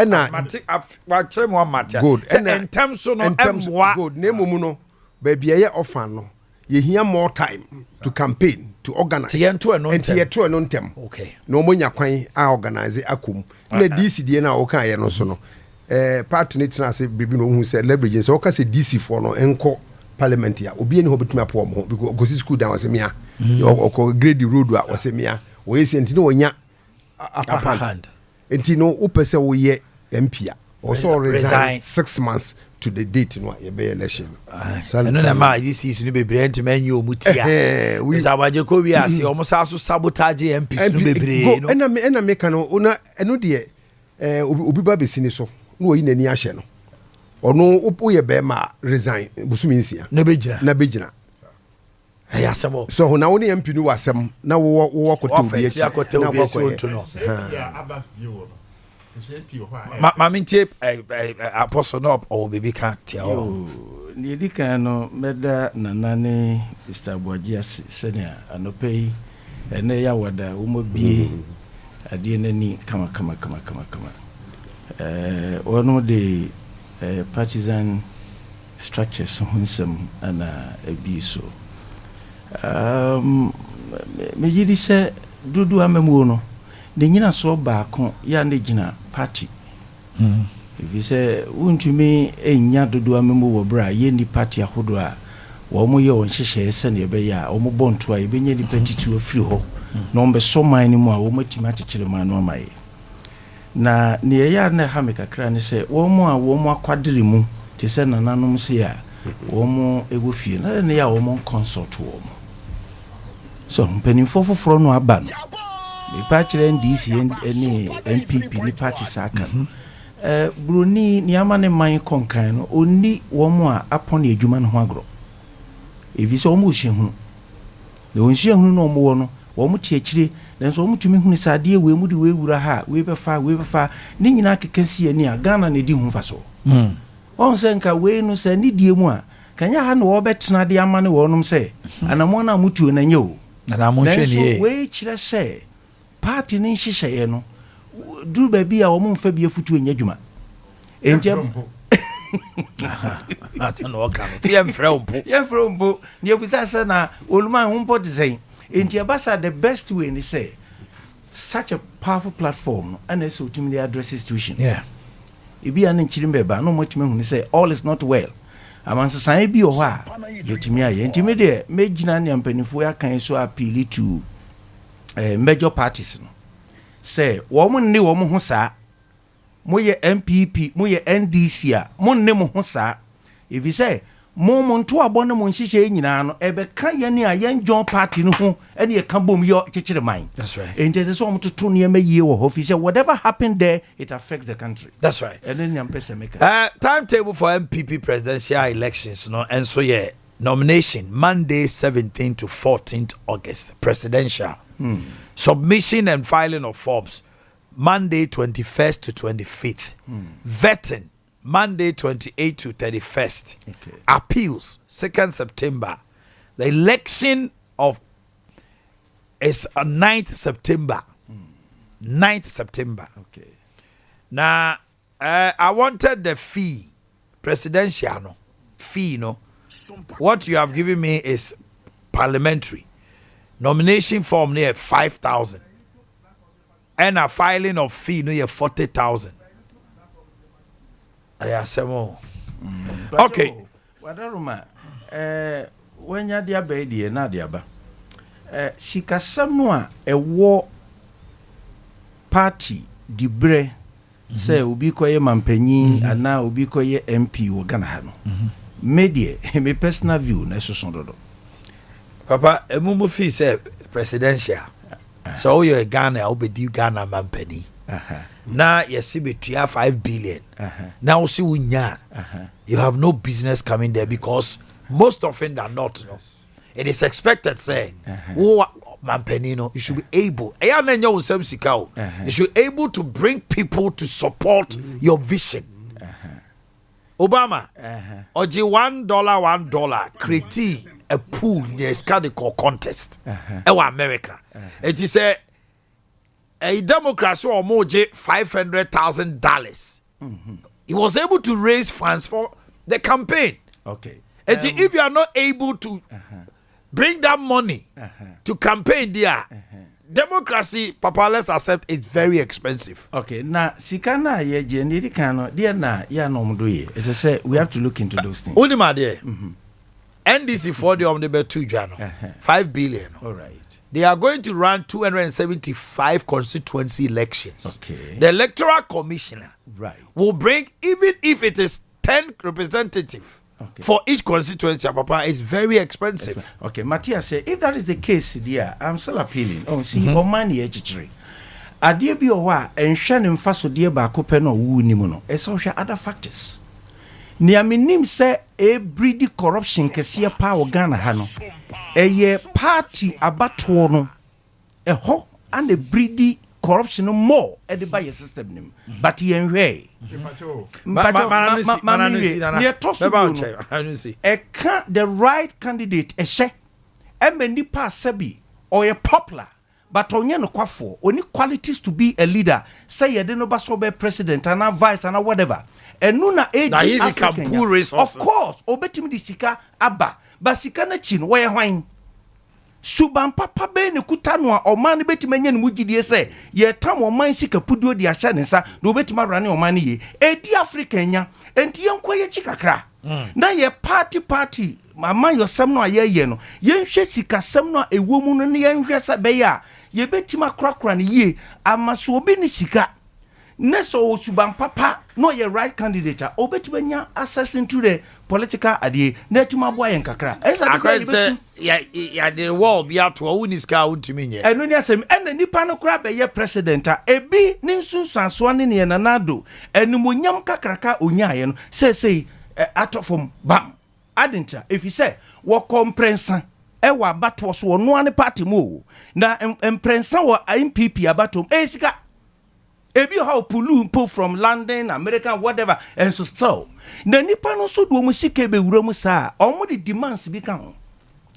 na mate wa kire mo mate good in terms so no emwa good na mumu no ba bia ye offer no ye hear more time to campaign to organize to no ntem okay no monya kwan a organize akum na DC die na wo kan ye no so no party ni tena se bibi no hu se leverage so ka se DC for no enko parliament ya obi eni ho betumi apo mo because go school down was mia o grade road was mia we se ntino wonya upper hand ntino upese wo ye MP also resign 6 months to the date no ye be election no na ma this is no be brand man you mutia we sabaje ko wi ase o mo sa so sabotage MPs no be bre no ena me kan ona eno de obi ba be sini so no yi nani ahye no ono upo ye be ma resign busumi nsia na begina ya semo so na woni MP no wasem na wo kote obi na wo to no ma mintie apostle no o baby can tell ni dika no meda nanane Mr. Boakye senior anopei ene ya wada umobie ade nani kama ono de partisan structures hunsem ana abiso me yidi se dudu amemu no de nyina so baako ya ne gina party if say untumi enya dudu amemu wo bra ye ni party ahodo a wo mo ye won hyehye se ne be ya wo mo bonto a be nya di petitu afiri ho no mbe so man ni mu a wo matima akekere man no amaye na ne ya na ha me kakra ne se wo mo akwadere mu te se nananom se ya wo mo ego fie na ne ya wo mo consult wo mo so mpanimfo foforo no aba no the party NDC any MPP ni party saka broni ni amane man konkan no oni wo mo a apon adwuma no ho agro evi so mo hye hu na onhye hu no mo wo no wo mo tie akire nanso wo mo tumi hu sade we mu de we wura ha we befa ni nyina kekansi ani a Ghana na di hu fa so on se nka we no se ni die mu a kanya ha no wo betena de amane wo nom se anamo na mutuo na nye o na mo hwe ni we kire se party ni hyehyeye no duru ba bi a wo mfa bi afutu enya dwuma enjem atano okano ti emfre umpo ni ebusa se na oluma humpo design enje basa the best way ni say such a powerful platform and so ultimately address situation ibi an nchiri mbeba no motime hu ni say all is not well amansa san bi o ho a yetimi a yentimi de megina ne ampanifo ya kan so appeal to major parties no say wo mo nne wo mo ho saa mo ye MPP mo ye NDC a mo nne mo ho saa if you say mo nto abone mo nhihye nyina no ebe ka ye ne a ye John party no ho ene ye ka bom yo kekere man that's right and there is so to to ne yie wo ho fi say whatever happened there it affects the country that's right and then yam pesa make timetable for MPP presidential elections no and so yeah nomination Monday 17th to 14th August, presidential. Submission and filing of forms Monday 21st to 25th. Vetting Monday 28th to 31st. Okay. Appeals 2nd September. The election of is on 9th September. 9th September. Okay. Now, I wanted the fee, presidential no fee no. What you have given me is parliamentary. Nomination form near 5,000, and a filing of fee near 40,000. I say more. Okay. Wadaruma, when you dia baby na dia ba. Sikasam no a ɛwɔ party dibre sɛ obi kɔyɛ mampanyin ana obi kɔyɛ MP wɔ Ghana ha no. Media, my personal view na so dodo. Papa, emumu fee say presidential. So you Ghana, obedi Ghana mampani. Now you see between 5 billion. Now see unya. You have no business coming there because most often than not, no. It is expected say, Mampenino, you should be able. You should be able to bring people to support your vision. Obama, oji $1 create a pool near Scadical contest. America. It is a democracy or more $500,000. He was able to raise funds for the campaign. Okay. If you are not able to bring that money to campaign there, democracy, Papa, let's accept it's very expensive. Okay, now sikana ye jeniri kano dia na ya no mdoye. As I say, we have to look into those things. Only my dear. NDC for the omnibe 2 Jano, 5 billion. All right. They are going to run 275 constituency elections. Okay. The electoral commissioner will bring, even if it is 10 representatives for each constituency, Papa, it's very expensive. Okay, Matthias say, if that is the case, dear, I'm still appealing. Oh, see, Omanhene Yaw. Adea bi owa enhwe ne mfa so de ba ko pe no wu ni mu no. Ese ohwe other factors. Ni aminim se e breed corruption kese pa wo Ghana ha no. Eye party abato no. Ho and a breed corruption no more e de ba ye system nim. But ye nhwe. The right candidate ehye. E mani pa sabi or ye popular. But onye no kwafo, only qualities to be a leader. Say you didn't know be president and a vice and a whatever. And nuna age he can pull resources. Of course, obetim di sika aba. But sika na chin where wine. Suban papa be ne kutanwa o man betim enye no mugidie say ye tam o man sika puduo di ahya ne nsa no betim arane o man ye. Edi Africa nya enti yenkoye chikakra. Na ye party mama yosem no aye no yenhwe sika sem no ewo mu no ne yenhwe sa be ya ye betima krakra ne ye amaso obi ne sika ne so suban papa no ye right candidate obetima nya access into the political ade na tuma boa yen kakra I say ya the wall be ato woni sika untimi nye eno ni asem ena nipa no kra be ye president ebi ne nsunsanso ne ne nanado enumonyam kakraka onyaye no say atofom bam adinta if you say wo comprensa e wa bato so no ane party mo na emprensa wo MPP abatom sika ebi how pull from London America whatever and so still na nipa no so do mo sika be wura mu sa omo the demands bi kan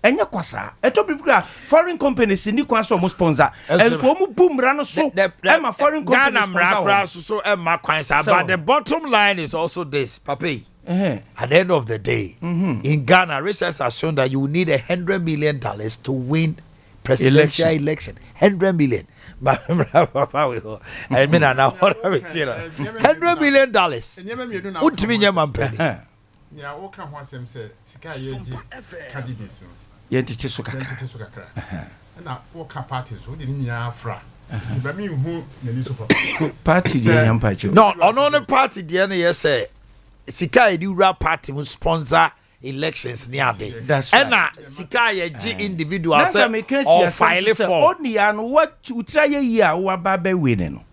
enya kwasa eto bibra foreign companies ni kwan so mo sponsor and for mo boomra no so e ma foreign companies Ghana mrakra so e ma kwan sa but the bottom line is also this papi. At the end of the day, in Ghana, research has shown that you need $100 million to win presidential election. 100 million. I mean, I know what I'm saying. $100 million. Utimi nyamampeni. Yeah, what can one say? Sika yeji candidates. Yenti sukakra. And now what parties? Who didn't afra? But me who party the yampacho. No, on the party the NAS say. Sika di rap party mu sponsor elections near day. That's right. And Sika ye individual say or file for. Only and what you try a year wa babe winning.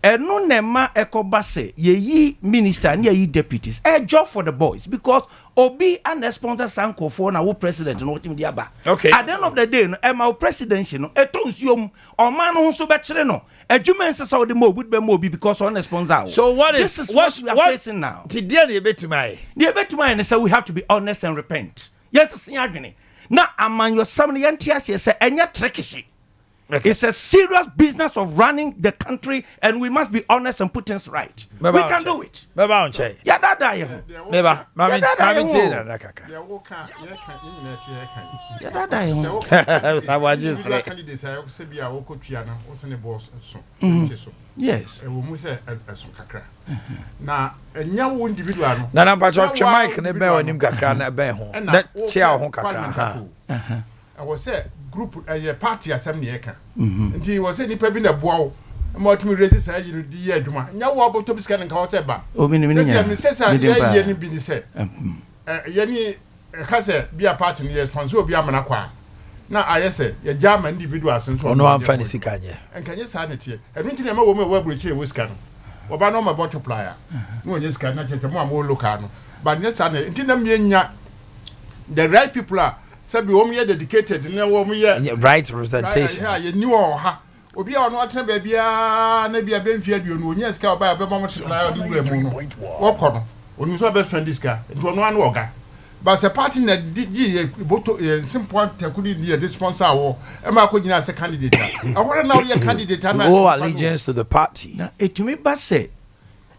ɛno na ɛma ɛkɔba sɛ yɛyi minister ne yɛyi deputies a job for the boys because obi and sponsor sankofo na wo president no wotim di aba okay at the end of the day no ɛma wo presidency no ɛtɔ nsuom ɔman no nso bɛkyere no adwuma nsesa wo de mo obi bɛ mo obi because on sponsor so what this is what we are facing now the deal you betumai the betumai ne say we have to be honest and repent yes sin adwene na amanyo sam ne yantiase say enya trekishi. Okay. It's a serious business of running the country, and we must be honest and put things right. We can do it. Yeah, that die. Yes. Now, a young individual. Now, I'm Mike and the bell and him kakra and that chair kakra. I was a group a party at some year. And he was any pebble a bow. What me resist I you the year Juma. Now what about Toby Scan and Cowteba? Oh, Yenny been said. Yenny has a be a party in the sponsor be a manaqua. Now I say, a jam individuals and so on. No, I'm fancy Kanye. And can you sign it here? And winter a woman work with you with Scan. Or by no my butterfly. No, yes, can not get a more local. But yes, I know the right people are. Sabi wo me dedicated na wo me right representation you knew ha obi a no atena ba bia na bia be mfia duo no onya sika oba be mama try odi wura mu no wo kɔ no onu so be spend sika nti ono anu oga but se party na di boto simple takudi di the sponsor wo e ma ko gina as candidate ahore na wo ye candidate na oh allegiance to the party na etumi ba se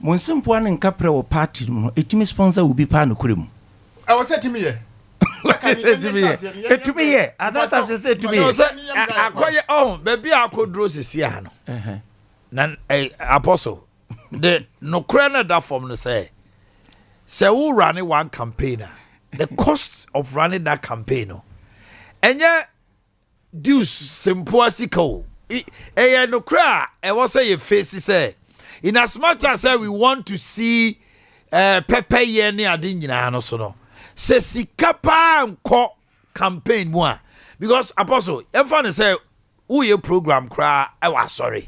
mo simple an nkapre wo party no etumi sponsor wo bi pa no korem I was saying to me to me here and that's what I said to me akoye oh baby akodro sisi ano na apostle the no krana that form no say who running one campaigner the cost of running that campaign no enye dues simple asiko no kra e was say you face say in as much as we want to see pepe ye ni ade nyina no so no se sikapa nko campaign mu a because apostle emfa ne say who ye program kra I was sorry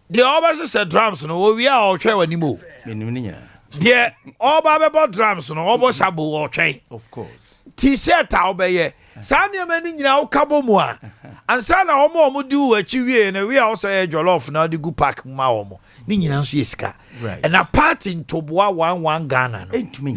the always say drums no we are all try wani mo the oba bebo drums no obo shabo all try of course t-shirt a obeye sa ne mani nyina wo kabo mu a ansa na omo di wo achi wie na we also e jollof na di gu pack ma omo ni nyina so yesika and a part in toboa 11 Ghana no to me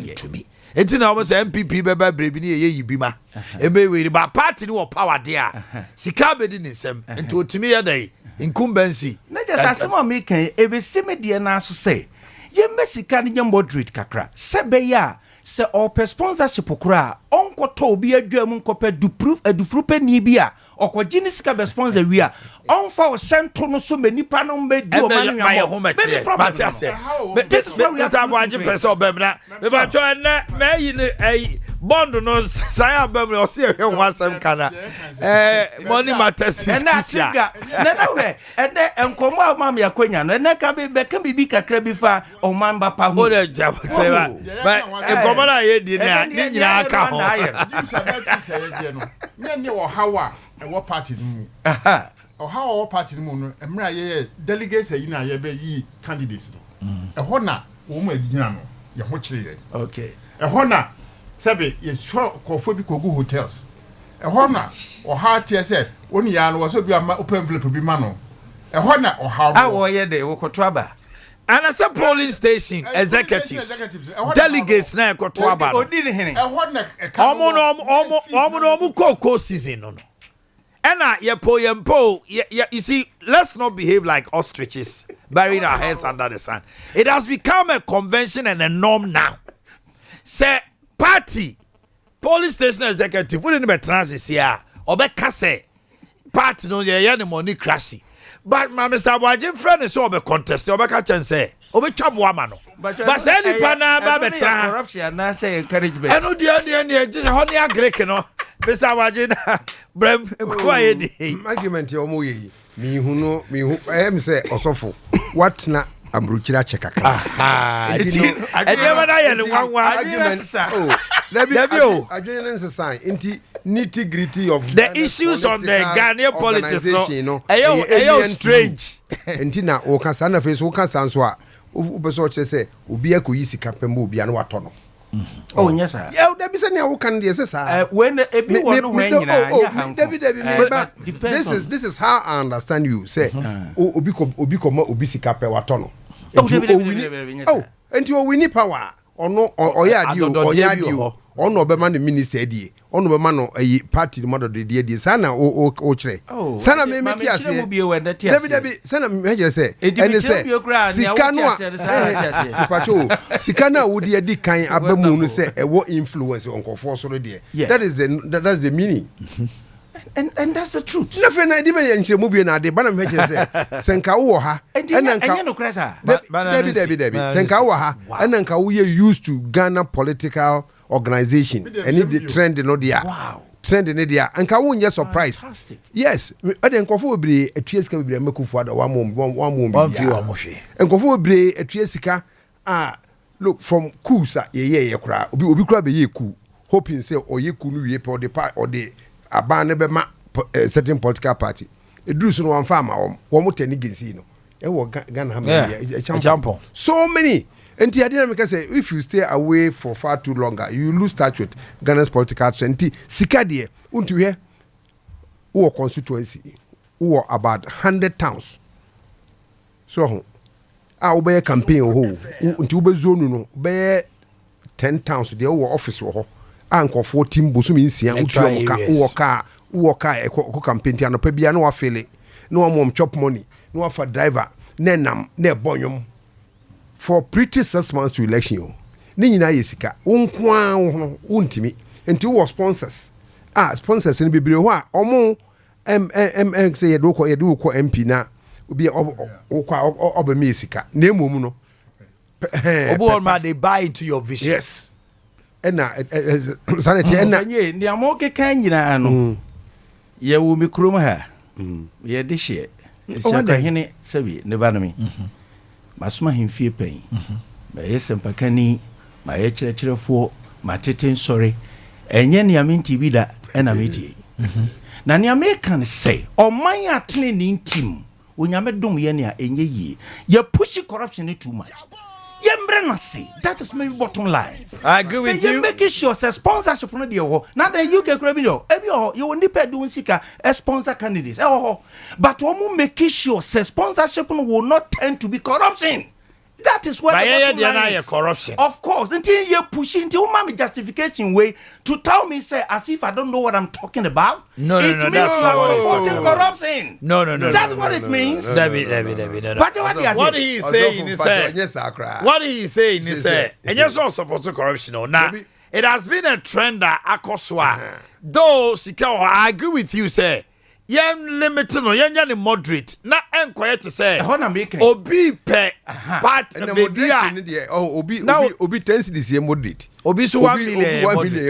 enti na almost MPP beba brebi ni ye yibima ebe we ba party ni wo power there sika be di nsem enti otimi ya dai incumbency na just asema me kan ebe sime de na so say ye mesika ni moderate kakra sebe ya se o sponsorship kura onkoto obi adwam nkope dufrupe ni bia okoji ni sika be sponsor wi a onfa o sento no so manipa no mbedi o manu this is what we have to person obemna me ba cho na me yi ni bond no sai abemna o se hwe ho asem kana money matters special na we ene enkomo amam yakonya no ene ka be kan bibi kakra bi fa o man ba pa ho o de jaboteba ba enkomo na ye di na ni nyina aka ho ni wo hawa e wo party mu o how wo party mu no emra ye delegates yi na ye be yi candidates no e ho na wo mu agina no ye ho kire ye okay e ho na sebe ye sure kofo bi kogu hotels e ho na o ha tie se woni ya no so bi open envelope bi ma no e ho na o ha a wo ye de wo kotoaba and as a polling station executives delegates na kotoaba no odi ni hene e ho na omo koko season no Ena yempo you see, let's not behave like ostriches burying our heads under the sun. It has become a convention and a norm now. Say party police station executive wouldn't be transit here or be kase party no ye any money crashy. But my Mr. Boakye friend is so be contest or be catch and say obe chabo ama no. But say any pana ba betra corruption na say encouragement. Eno de honey agree no. Mr. Boakye brem kwaye di argument yo mo yi mi hu em say osofo what na abruchira chekaka e dey wada ye le wanwa argument oh debi o adwene nse sign nti nitty gritty of the issues on the Ghanaian politics no ayo strange entina o ka sana face o ka sanso a o be so che say obi akoyi sika pemba obi an wato no oh yes sir yeah da bi se ne wo kan de say when ebi wonu when nyina nya han this is how I understand you say obi koma obi sika pe wato no enti o wini power ono oya adi o ono obema ne minister die ono obema no ayi party mo do die sana o kire sana me meti ase David sana me kire say ene say sika no pacho sika na wo die di kan abamu no say e wo influence on kofo so die that's the meaning and that's the truth nothing na di me nchire mu bie na de bana me kire say senka wo ha enka no kresa David senka wo ha enka wo used to Ghana political organization and the trend no dia trend no dia anka won ye surprise yes e de nkofo obre atue sika obre mekufu ada wa mom bi nkofo obre atue sika look from kusa ye kura obi kura be ye ku hoping say oye ku no wie pe or the aban ne be ma certain political party eduru so no wan fa ma wo tani gensi no e wo Ghana ha example so many. And the idea make say if you stay away for far too longer, you lose touch with Ghana's political trend. Sikadie, unto here, who constituency, who about 100 towns. So, I obey campaign who until be zone no be 10 towns. The office wo anko 14 bosumi nsia who ka campaign ti anopa bia no afele no mom chop money no for driver nenam ne bonyom. For pretty 6 months to election, ni nyina yesika. Unkwa untimi. Enti wo sponsors. Sponsors ni bebre ho a omo say yedu ko MP na obi oba me yesika. Na emom no. Obo ma they buy into your vision. Yes. Ena sanity ena. Ndi amoke kan nyina no. Ye wo mi krom ha. Ye de hye. Esaka hene sabi ne ba no mi. Masuma himfie pen ba yesempa kani ma ye kyerɛkyerɛfo ma teten sɔre enye ne amenti bi da ɛna metie na ne American say ɔman atene ne ntim onyame dom ye ne a enye yie ye push corruption too much ye mbre na say that is my bottom line. I agree with you. You make sure say sponsorship no dey ho na the UK kura bi no ebi ho you won nipa do sika sponsor candidates but omo make sure say sponsorship no will not tend to be corruption. That is what the corruption. Of course, until you pushing until my justification way to tell me say as if I don't know what I'm talking about. No, that's not what it's supporting corruption. No. That's what it means. David, no. But what he is saying is what he is saying is and you're so supporting corruption or now. It has been a trend that akoswa. Though I agree with you, say. Yen limited no yen moderate na enquire to say obi pe part baby obi 10 cedis ye moderate obi so 1 million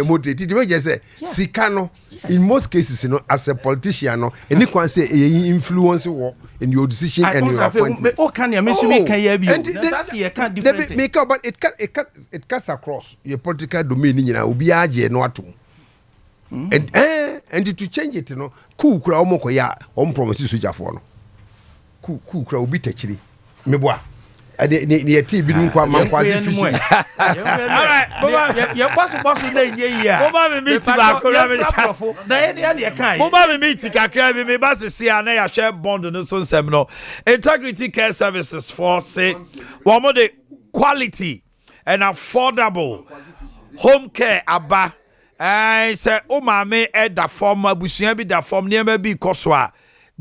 moderate it just say sika no in most cases you know as a politician no any can say influence war in your decision and your appointment can you me can you be that's you can't different make but it cuts across your political domain nyina obi age no atom. And to change it, you know, cool kura omoko ya promise soja for no. Cool kura obi techiri. Meboa. The tea bi nkwa mankwazi fishi. All right, you boss dey here. Boba me meet ba kura me. Na ye kan. Boba me meet kakra me ba se na ya share bond no so nsem no. Integrity Care Services for say one more the quality and affordable home care aba. I say, oh, mame, da form, abusia bi da form, near be koswa.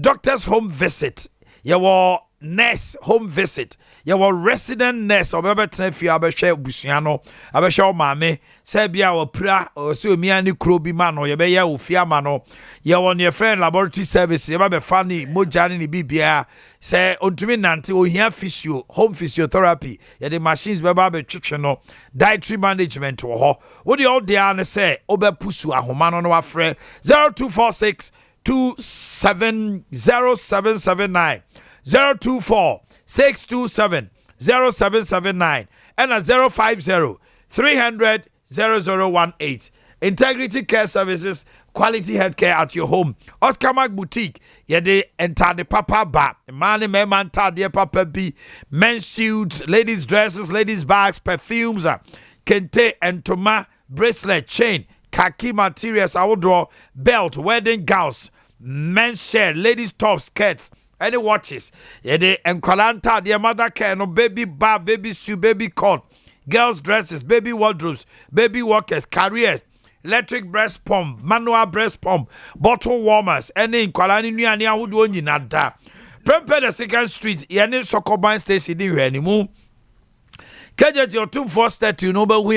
Doctor's home visit. Your nurse home visit. Your resident nurse, or better than if you have a share busiano, a share mame, say be our pra, or so me and Krobi man, or your beya ufia mano. You on your friend laboratory service, you have a funny, mojani BBA, say, unto me nanti, or here physio, home physiotherapy, ya the machines, baby, nutritional, dietary management, or what the old Diana say, Ober Pusu, a humano no afraid, 0246 2707779. 024-627-0779 and a 050-300-0018. Integrity Care Services Quality healthcare at your home. Oscar Mac Boutique. Yede entade papa ba. Mane me man tade papa bi. Men's suits, ladies dresses, ladies bags, perfumes, kente and toma, bracelet, chain, khaki materials, outdoor, belt, wedding gowns, men's shirt, ladies top skirts, any watches. Yede enkwalanta de mother care no baby bar, baby shoe, baby coat, girls dresses, baby wardrobes, baby walkers, carriers, electric breast pump, manual breast pump, bottle warmers, any nkwalani nuane ahodo nyina da. Prempeh the 2nd Street, yene Sokoban Station di hwanimu. Kejet your 2430 no be hu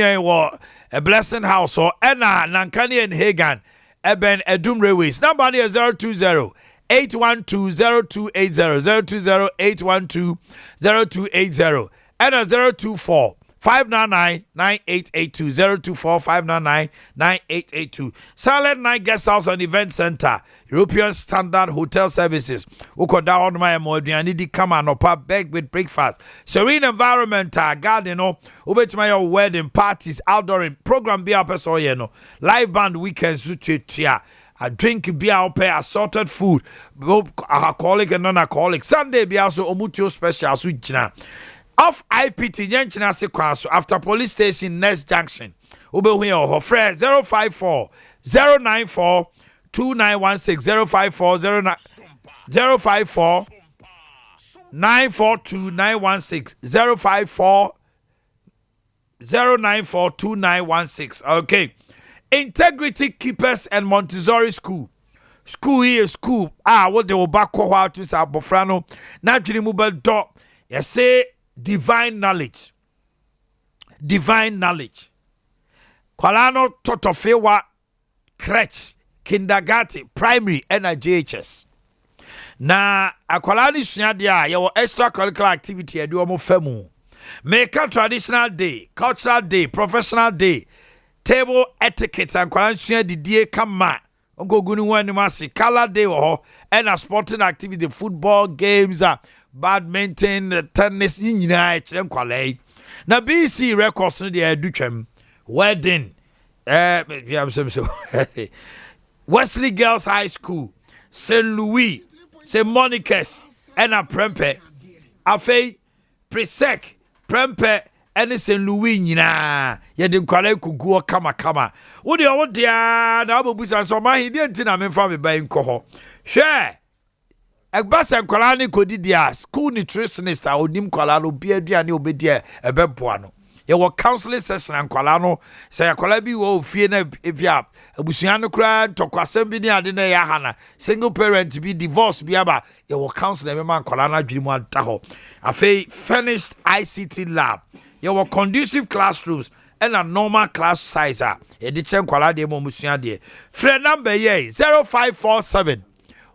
a blessing house or ena nankani and Hagan eben Edum Railways. Number is 020 8120280 020 8120280 and 024 599-9882 024-599-9882. Silent Night Guest House and Event Center, European Standard Hotel Services. Uko da on my moduani di kama no pa beg with breakfast. Serene environment, garden no. Ubet my wedding parties, outdooring program be up so no. Live band weekends sutia. A drink beer up assorted food, both alcoholic and non-alcoholic. Sunday be also omutio special sujina. Off IPT Yanchina Sequence after police station next junction. Ube or friend 054 094 2916 054 054 942 916 054 094 2916. Okay. Integrity Keepers and Montessori School. School here, school. What they will back out to Bofrano. Naturally, mobile dot. You say divine knowledge. Divine knowledge. Kwalano Totofewa crèche, kindergarten, primary, and JHS. Na akwalani suadia your extracurricular activity edu omo femu. Make a traditional day, cultural day, professional day, table etiquette and kwalani suadia didie kama. Ongo gunu wani masi color day and a sporting activity, football games, badminton, tennis, nyina echem kwalai. Na BC records no dey educhem wedding Wesley Girls High School, St. Louis, St. Monica's, and a Prempeh. Afei, Presec, Prempeh, and St. Louis, nyina. Yedi kwale kuguo kama. Wodi owo dia na abubusa and so ma he dey ntina me fa me ban ko. Hwe. Egbasa kwala ni kodi dia school nutritionist a onim kwala no bia aduane obedi ebeboa no. Ye wo counseling session and kwala no say kwala bi wo fie na evia abusua no kra tokwasem bi ni ade na ya hana single parent bi divorce bi aba ye wo counseling me man kwala na dwiri mu ata ho afei finished ICT lab ye wo conducive classrooms and a normal class size e di chen kwala de mo musua de free number ye 0547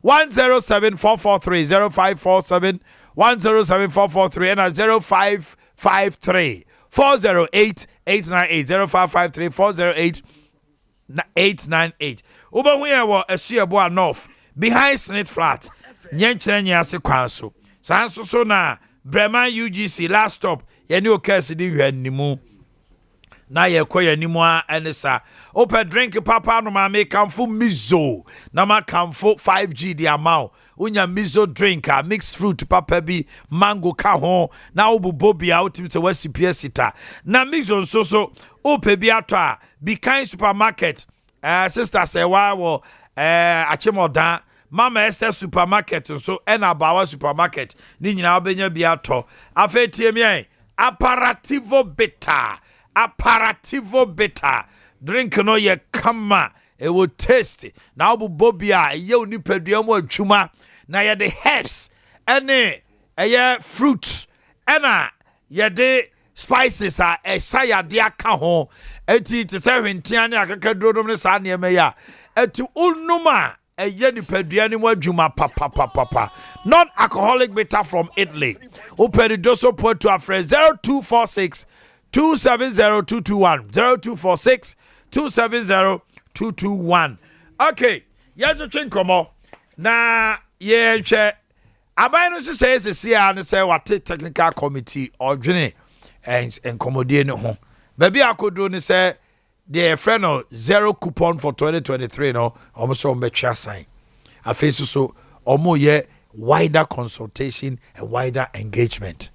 107-443 0547 107-443 and 0553 408-898 0553 408-898. Uba we are a Siabua North behind Snit Flat. Nyenchenya se kwanso. Sanso so na Bremen UGC last stop. Yeni okesi di hwanimu. Na ye koye nimu a enesa. Open drink papa no ma make kamfo mizo. Na ma kamfo 5G di amount. Unya mizo drink mixed fruit papa bi mango ka ho. Na obubo bia utimi se wasi piesita. Na mizo so ope bi ato a be kind supermarket. Sister say wa wo achimodan Mama Esther supermarket so ena bawa supermarket ni nyina obenya bi ato. Afa tie mi Apparativo bitter. Drink no ye kama. It will taste. Now bobia ye nipadua mo atwuma. Na ye the herbs. Ene ye fruits. Ena ye de spices saya de aka ho. Enti te se hwentia ne akakaduro no ne sa ne me ya. Enti unuma ye nipadua ne mo adwuma papa. Non-alcoholic bitter from Italy. Open doso put to a friend 0246 270-221 0246 270-221. Okay, yeah, to drink komo. Na yeah, che. Abai no say and say what technical committee or journey and commodity no ho. Baby akodo ni say the friend of zero coupon for 2023 no almost on betcha sign. I face so almost wider consultation and wider engagement.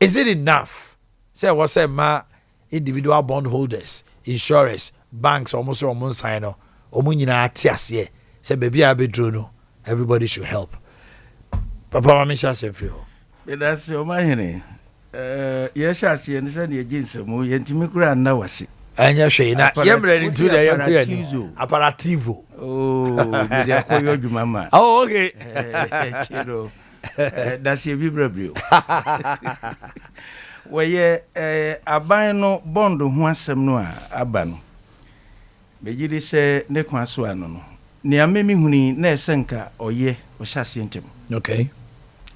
Is it enough? Say what say ma individual bondholders, insurers, banks almost on sign no omunyina atiasie. Say baby abedro no everybody should help. Papa Mamisha say for you. That's Omanhene. Yes, I see, and send your jeans, mo yentimi kura na wasi. Anya hwe na yemre into the apparativo. Oh, they are call you mama. Oh, okay. Chiro. That's your bibrebio. Weye aban no bondo ho asem no a aba no. Bejiri se ne kwa so ano no. Ne amemi huni na esenka oye o hyase ntem. Okay.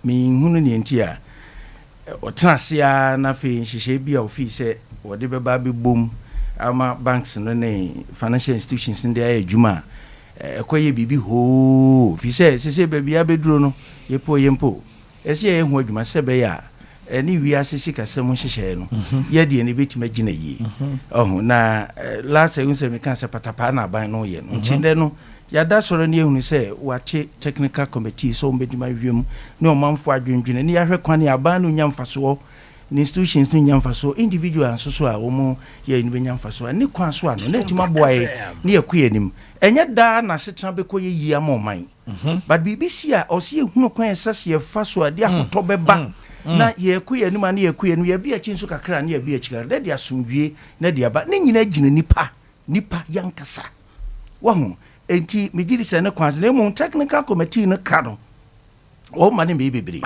Me hunu ne ntia otrasia na fe nhihye bia ofi se wode beba be bom ama banks no ne financial institutions ndi aye adwuma ekoye bibi ho fi se bebia beduro no yepo yempo ese ye hu adwuma se be ya eni wi asisi kasem nhihye no ye de ne betima gina yi oh na last year se me kan se patapa na ban no ye no nchinde no yada soro ne ehunu se wache technical committee so mbedima wiem ne omanfo adwendwene ne yahwe kwane aban no nyamfaso ni institutions no nyamfaso individual so a wo ye ni nyamfaso ne kwan so ano ne tima boae ne yakuye nim enye da na setena bekoye yi amoman but BBC a osi ehunu kwan esase ye faso ade akoto beba na yakuye nim ane yakuye no ye bia chinso kakra ne ye bia chikara de asomdwie na de aba ne nyina gina nipa yankasa wahu enti mejiri se ne kwanse ne mu technical committee ne ka no o mane me bebere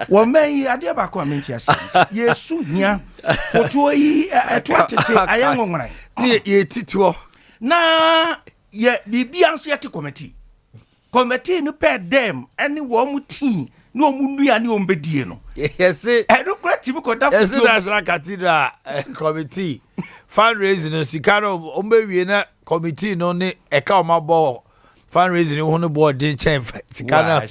wo mai ade ba ko amenti ase yesu hia foto yi eto atete ayanwonwran ne ye tituo na ye bibia nso yete committee no pe dem ene wo mu tin no mu nua ne ombedie no yes no kwati bi ko da yes national cathedral committee fundraising no sikano ombewie na committee no ne eka o mabo fundraising ho no board din chen sikano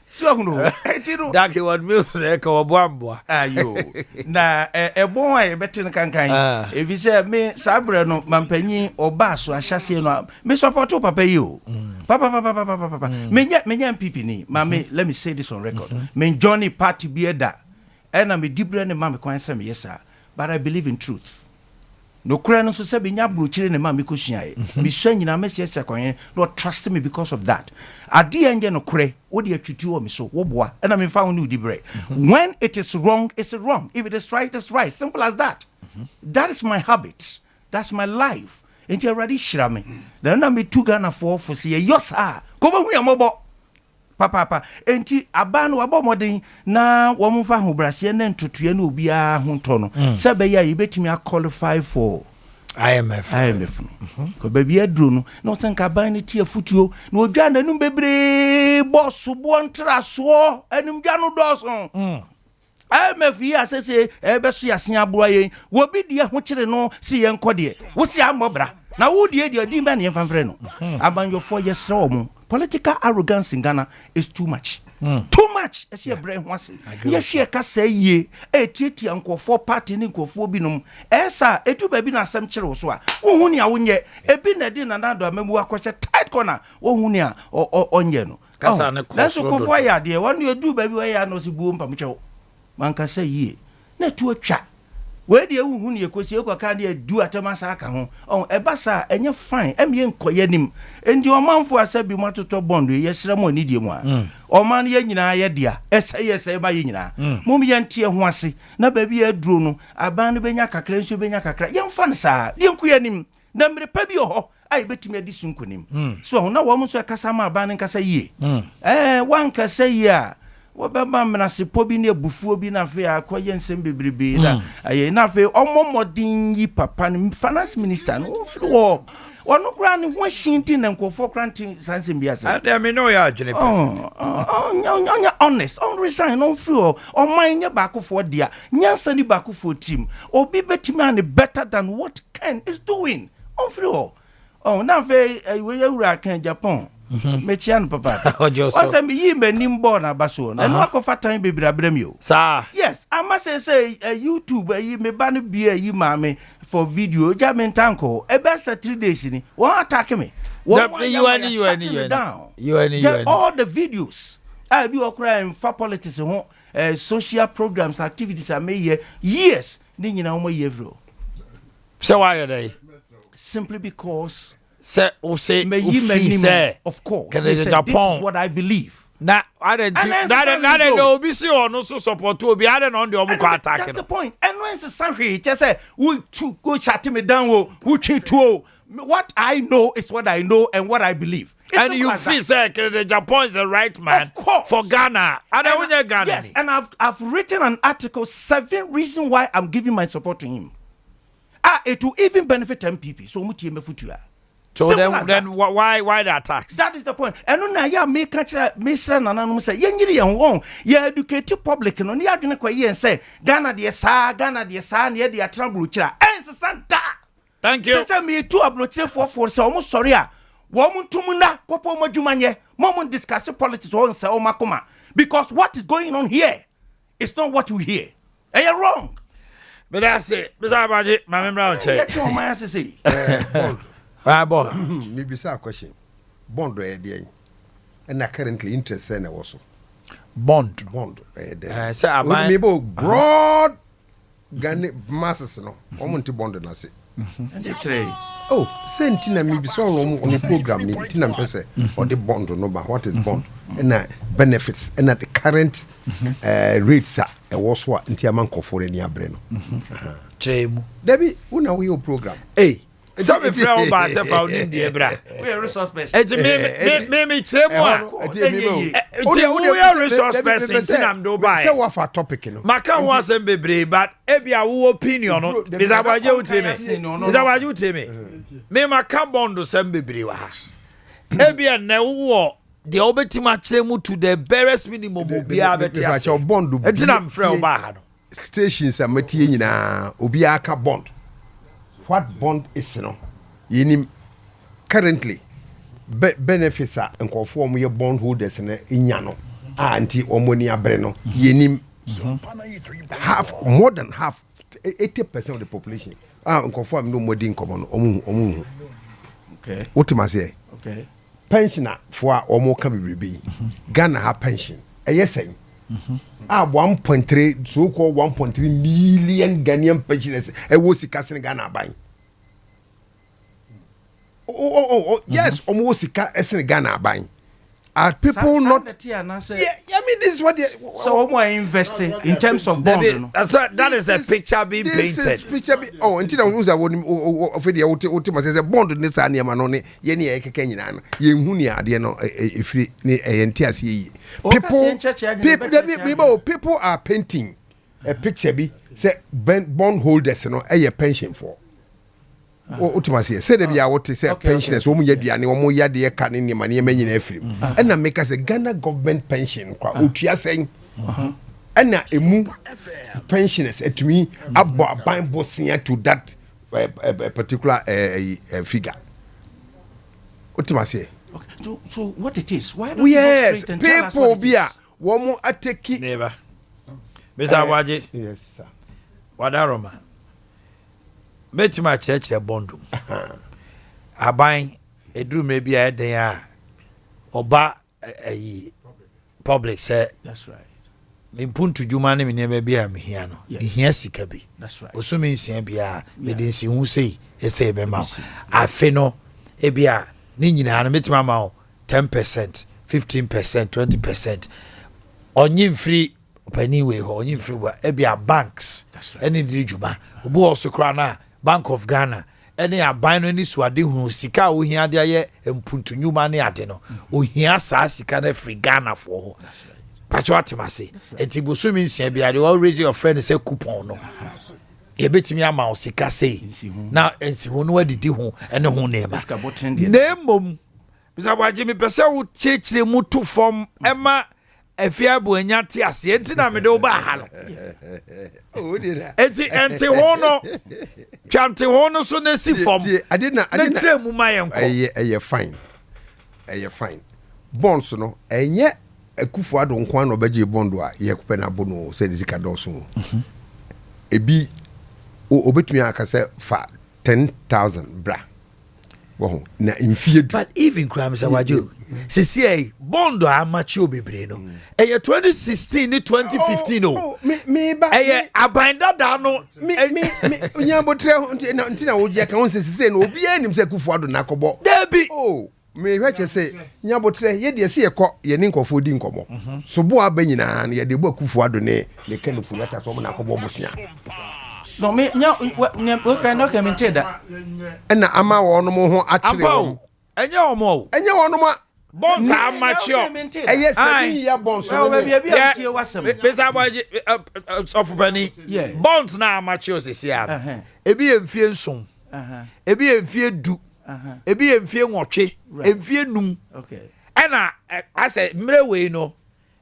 so no etiro dake what meals eka obo amboa ayo na ebon a yebete ne kankan ebi se me sabre no mampanyi oba so ahyase no me support papa yi o papa menya MPP ni mame let me say this on record me Johnny party bieda and me dibre ne mame kwan se me yesa but I believe in truth no kura no so se be nya brochire ne mame kosuae me so nyina me se kwan no trust me because of that Adea nge no kure wo de atwutu o me so wo boa and me fa wonu dibre when it is wrong it's wrong if it is right it's right simple as that that is my habit that's my life enti already shira me then na me tu Ghana for se yosa ko ba hu ya mobo papa enti abanu abomodin na wo mfa ho brase na ntutue na obia ho to no se be ya yebetimi a qualify for IMF ko baby adru no na osenka ban ne tie futuo na odwa nanum bebre boss bo ntraso anum dwa no doso IMF yi asese ebeso yasen abro yen wo bi die ho kire no se yen kode wo se amobra na wo die din ba ne yen fanfre no abanyo 4 years mo political arrogance in Ghana is too much. Too much. Esi ye brain wase. Ye hwe ka say tieti ankofo party ni nkofo binum. Esa etu ba bi na asem kire wo so a. Wo hu ni a wonye. Ebi na di na nado amemu akwache tight corner. Wo hu ni a onye no. Kasa ne koso. Leso kofo ya de wonu edu ba bi wa ya no si buo mpam kye wo. Man ka say ye. Na tu atwa. We de hu hu ni ekosi ekwa de adu atamasa aka ho eba sa enye fine emye nkoye nim endi omanfo asabi matoto bondo ye sramo ni die mu a oman ye nyina ye dia ese ba ye nyina mum ye ntie ho ase na ba bi aduro no aban no benya kakra nso benya kakra ye mfa ne sa ye nkoye nim na mre pa bi ho ai betimi adi sunkonim so na wo mso kasa ma aban nkasa yie wan kasa yie a wobeba mnase pobi ne bufuo bi na fe akoye nsem bebrebe na aye na fe omomodin yi papa ne finance minister no flo wono kra ne ho shinti na nkofo kranti sansem biasa ade me no ya adwene onya honest on resign on flo o manye bakofo dia nyansa ni bakofo team obi betimi an better than what Ken is doing on flo na fe we yawura kan Japan mechian papa wasa me yi manim bo na baso na no akofa tan bebira brem yo sa yes I must say YouTube yi me ba no bia yi ma me for video jamin tanko e be say 3 days ni won attack me you all the videos I be okra in for politics ho social programs activities are made years ni nyina wo yevro so why are they simply because say of course this is what I believe. Na I don't know be see or no so support to be added on the omuko attack. That's the point. And when it's a just say we to go shut me down who to what I know is what I know and what I believe. It's and you feel say the Japan is the right man for Ghana. I don't want Ghana. Yes, and I've written an article 7 reasons why I'm giving my support to him. It will even benefit MPP. So much future. So then why the attacks? That is the point. And now ya make catch Mr. Nana say yengiri yan won ya educate public no ni adwene kwa yen say Ghana de sa na de atrabulu kira ense santa. Thank you. Say me two abrochire for say omo sorry a wo muntum na popo madwumanye mo discuss politics on say o makoma because what is going on here is not what we hear. Are you wrong? But that's it. Mr. Abaji, my member on check. Let your man say. Maybe say a question. Bond there, and currently interested in also. Bond. Say I maybe broad Ghana masses no. Omuntu bond na say. Oh, sentina maybe so on the program ni tina mpese or the bond no ba what is bond and benefits and at the current rates was what ntiamanko for any abre no. Chemu. Debi una we your program. Hey. So me friend ba se fa oni die bra. We are resource person. Et me chemu a. We are resource person sinam do buy. Say what for topic no. Maka ho asem bebre but e bia wo opinion no. Bisabaje uteme. Bisabaje uteme. Me maka bondo sem bebre wa ha. E bia na wo de obetima chemu to the barest minimum obi abeti ase. Etina mfrɛ ba ha no. Stations amatie nyina obi aka bond. What bond is no? Yenim currently benefits are nkofo mo ye bond holders na inya no. Anti omoni abre no. Yenim half more than half 80% of the population. Nkofo am no modi nkomo no omu. Okay. Ultimately. Okay. Pensioner for omo ka bibi. Ghana ha pension. Eyesen. 1.3 so called 1.3 million Ghanaian pensioners was sika sen Ghana buying. Yes, almost sika sen Ghana buying. Are people not? Yeah, I mean this is what they. So more investing in terms of bond. That is the picture being painted. Until I was of the ultimate says a bond in this ania manone yeni ekeke nyina no yenhuni ade no efiri ne entiase people are painting a picture bi say bond holders no pension for ultimately say they what say pensioners wo mu yaduane wo mu yade ka ne ne mane manyina afiri and na make us a Ghana government pension kwa otua sen and na emu pensioners etumi abo aban bosia to that particular figure ultimately okay so what it is why don't yes people bia wo mu ateki neighbor Mr. Waje yes sir wadaroma metima church bondum aban eduru me bia eden a oba public say that's right me puntu juma ne me ne bia me hia no hia sika bi that's right oso me nsia bia me de nsi hu sei ese be ma afi no e bia ni nyina no metima ma 10% 15% 20% onyi mfiri opani we ho onyi mfiri wa e bia banks any di juma obu oso kra na Bank of Ghana any aban no ni suade hu sika ohia de aye mpuntu nyuma ne ade no ohia saa sika na free Ghana for ho pacho atemase enti bosumi nsia bia de always your friend say coupon no e betimi ama o sika sei na enti ho no adidi ho ene ho ne ma na mom bisa waje mi pese wo chechire mu to form ema afia bo anya te ase enti na me de oba ha no enti ho no chante ho no so na si form I didn't chire mu mayenko fine bonds no enye akufu ado nkwan no beje bond a ye kupe na bo no se dizika do so ebi obetumi aka sɛ fa 10,000 bra wɔho na mfie du but even crime say wajo sisi bond amateur bebre no eye 2016 ni 2015 o me ba eye abanda da no me nyabotre ntina wo je ka won sisi no obi anim sɛ kufu ado na kɔbɔ debi oh me hwɛche sɛ nyabotre ye de se yɛkɔ ye ne nkɔfo di nkɔmɔ so bo aba nyinaa no ye de bo kufu ado ne kanifu yata so mo na kɔbɔ bosia no me nya we kan no come into that ɛna ama wɔ no mo ho akyere ampa enye omo ɛnyɛ wɔ no ma bonds amateur ɛyɛ 7 year bonds well baby abi yeah. atie wasem Mr. Boakye of Penny Yeah. bonds na amateur sisi ya ebi emfie nson ebi emfie du ebi emfie nwɔtwe emfie num okay ɛna asɛ mmerɛ wei no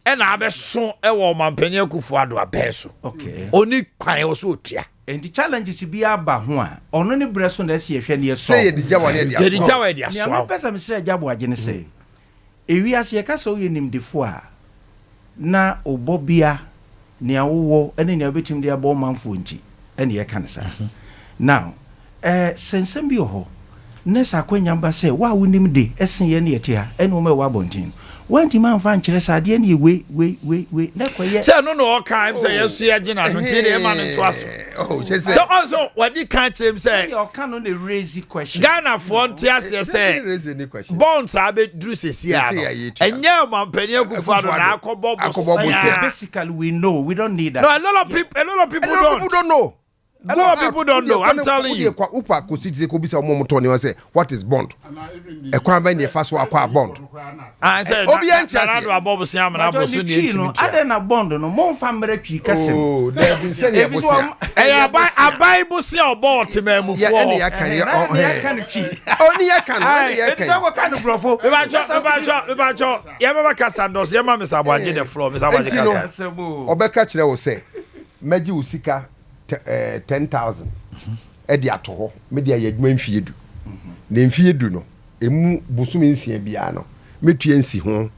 ɛna abɛso ɛwɔ ɔmampanyɛ Akufo Addo abɛɛ so okay oni kwan wɔ so otua and the challenges bi aba ho a ɔno ne brɛ so na ɛsi ehwɛ ne yɛsɔ sɛ yɛ di jawa ne dia yɛde gya wɔ ɛde nea asoa mepɛ sɛ mesrɛ agya boagye ne sɛ ewiase yɛka sɛ woyɛ nimdefo a na wobɔ bia nea wowɔ ɛne nea wobɛtumi de abɔ ɔmanfoɔ nti ɛne yɛka ne saa now sɛnsɛm bi wɔ hɔ na sɛ akwanya ba sɛ wo a wonim de ɛsen yɛ ne yɛte ha ɛne wɔma ɛwɔ abɔnten wanti man fa nkyerɛ sɛ adeɛ ne we na kɔyɛ sɛ no no ɔka im sɛ yɛsu yɛgye na no nti de ɛma no ntoa so oh kyese so also wɔde ka kyerɛ m sɛ ɔka no ne raise question Ghanafoɔ nte aseɛ sɛ bonds abɛduru sesi a no ɛnyɛ ɔmampanyɛ Akufo Addo na akɔbɔ bosia basically we know we don't need that no a lot of people don't know. A lot of people don't know. I'm telling you. Upa kusiti ko bisa omo mutoni wa say what is bond? E kwa ba ne fa so akwa bond. I said Obi anchi na do abobo sia na aboso ne ntimi. Ade na bond no mo fa mmerɛ twi kasem. Oh, there been say ne bosia. Abai bosia obo temamufo. Ya ene ya kan ya kan twi. Oni ya kan, oni ya kan. Esa ko kan brofo. Me ba cho. Ya baba kasa ndos, ya ma Mr. Boakye the floor, Mr. Boakye kasa. Obeka kire wo say meji usika 10,000 edi ato ho me dia ye adwuma mfie du na mfie du no emu busumi nsia bia no metua nsi ho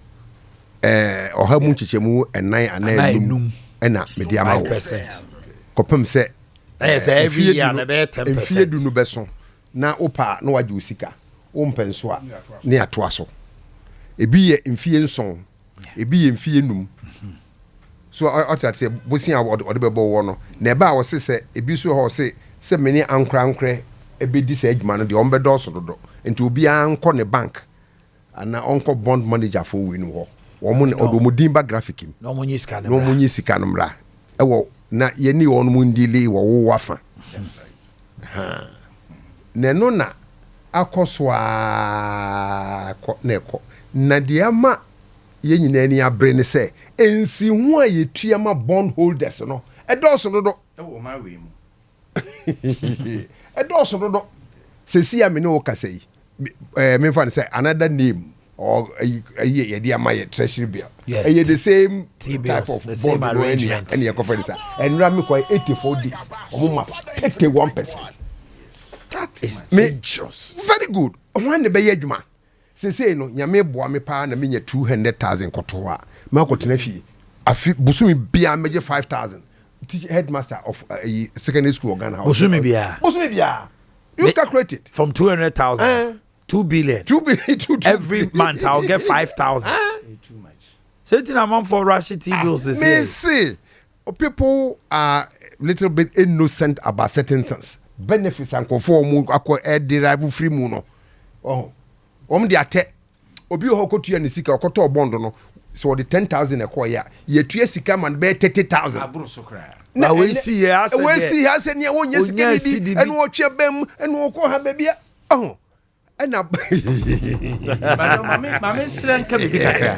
oha mu nkyechemu enan ananum ena me dia ma wo 5% kopem se every year na be 10%. mfie du no beso na opa na waje usika o mpenso a na ato aso ebi ye mfie nson ebi ye mfie num so otat say bosia ode bebo wo no na eba wo se ebi so ho se meni ankra ebedi se adwuma no de ombedo so dodo enti obi anko ne bank ana onko bond manager for we no ho wo mo odomodin ba graphic im no mo nyisika no mo nyisika no mra ewo na ye ni won mo ndile wo wafa ha ne no na akoswa ko na de ama ye nyina ni abre ne se ensi hu a yetua ma bond holders no edoso dodo wo ma we mu edoso dodo sesi amene wo kasai me fa say another name or ye de ama ye treasury bill ye the same type of bond arrangement and ye conference and ra me kwa 84 days omo ma 31%. That is dangerous. Very good. When the be adwuma sesi no nyame boa me pa na me nya 200,000 koto a ma ko tena fi afi busumi bia meje 5,000 teach headmaster of secondary school Ghana house busumi bia you calculate it from 200,000 2 billion every month I'll get 5,000 too much setting amount for Russian bills this year. Me see people are little bit innocent about certain things benefits and conform akọ derive free mu no oh de ate obi ho kotua ne sika okoto bond no so the 10,000 ekoya ye tua sika man be 30,000 aburu so kra na we see here ase ne wonya sika ni di eno wo twa bam eno wo ko ha ba bia oh ena mame sranka bibi kakra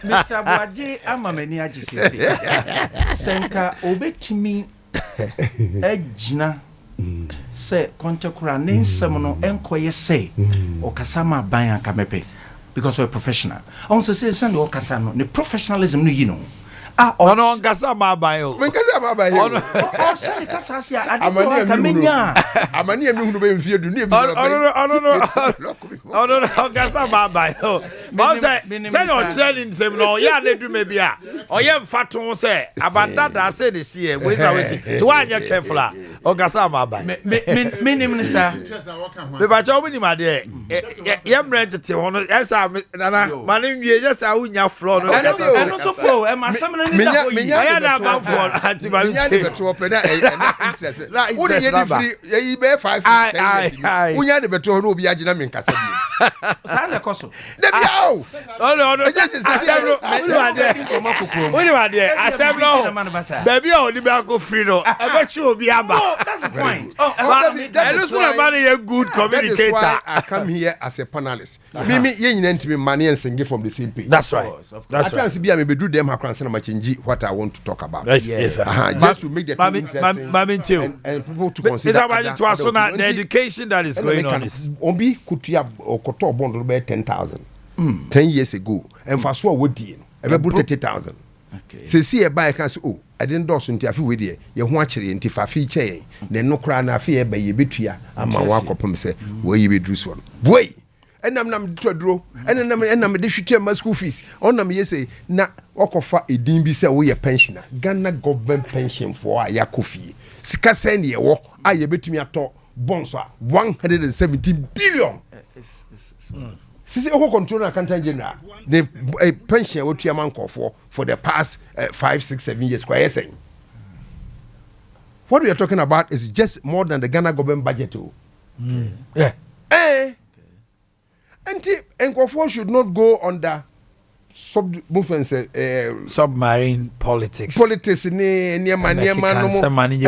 Mr. Boakye amamani agisese senka obetimi agina se konchakura ne nsem no enkoye se okasama ban aka mepe because we're professional on say send okasa no ne professionalism no you know ono ngasa ma ban o me ngasa ma ban ono say kasa sia ade ka menya amani emi hunu be mfie du ne bi ono ngasa ma ban o ma say no training nsem no ya na du me bia oye mfato say abanda da say ne sie we za weti to anya careful Ogasa Maba. Minimum, sir. Me ba cho me ni ma de. Ye mre tete ho no. Yes nana. Mane wie yes a unya floor no. And also flow. And my salmon in the I had a man for anti Minya de balance. beto opɛ na interest. Na Wo de interest ye number. free ye be 5 Aye. Unya de beto no obi agina me nkasa bi. Sana koso. Da bi o. Oh no. Just Assemble. Uni ma de. Assemble. Baby o ni be go free no. E be chi obi aba. Oh, that's the point. And also the man is a good communicator. That is why I come here as a panelist. Mimi ye nyina ntimi money and singing from the same page. That's right. That's I right. chance be me do them hakran na change what I want to talk about. Yes, sir. Just to make the thing interesting. Mami too. And people to consider. It's about to us now the education that is going on is. Obi kutia okoto bond be 10,000. 10 years ago. And fast forward di no. E be 30,000. Okay. Se see e buy can say oh I didn't do so nti afi we de ye ho akere nti fa fi che ne no kra na afi e ba ye betua ama wa kopem se wo yi bedru so no boy enam to duro enam de hwete ma school fees onam ye say na okofa edin bi se wo ye pensioner Ghana government pension for a yakofie sika se ne ye wo a ye betumi ato bonds a 117 billion Sisi oko control na Canton General the pension what you man for the past 5, 6, 7 years quite saying. What we are talking about is just more than the Ghana government budget too. Yeah. And should not go under Submarine politics. Politics ni niema no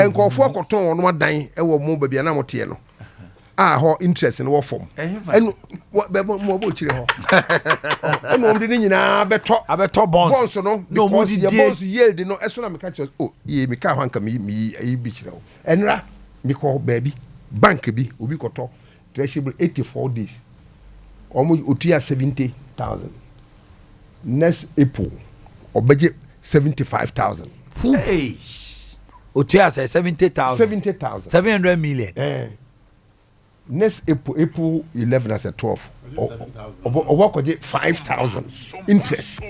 enko for koton ono dan e wo mo ba bia na mo tie no. Ho interest in what form and what mo bo chire ho no mde nyina beto bonds no mo di bonds yield no eso na me catch oh ye me ka hanka me bi chire ho enra me ko baby bank bi obi koto treasury 84 days omo otua 70,000 next April obeje 75,000 hey otua say 70,000 700 million next April 11 as a 12 or 5,000 interest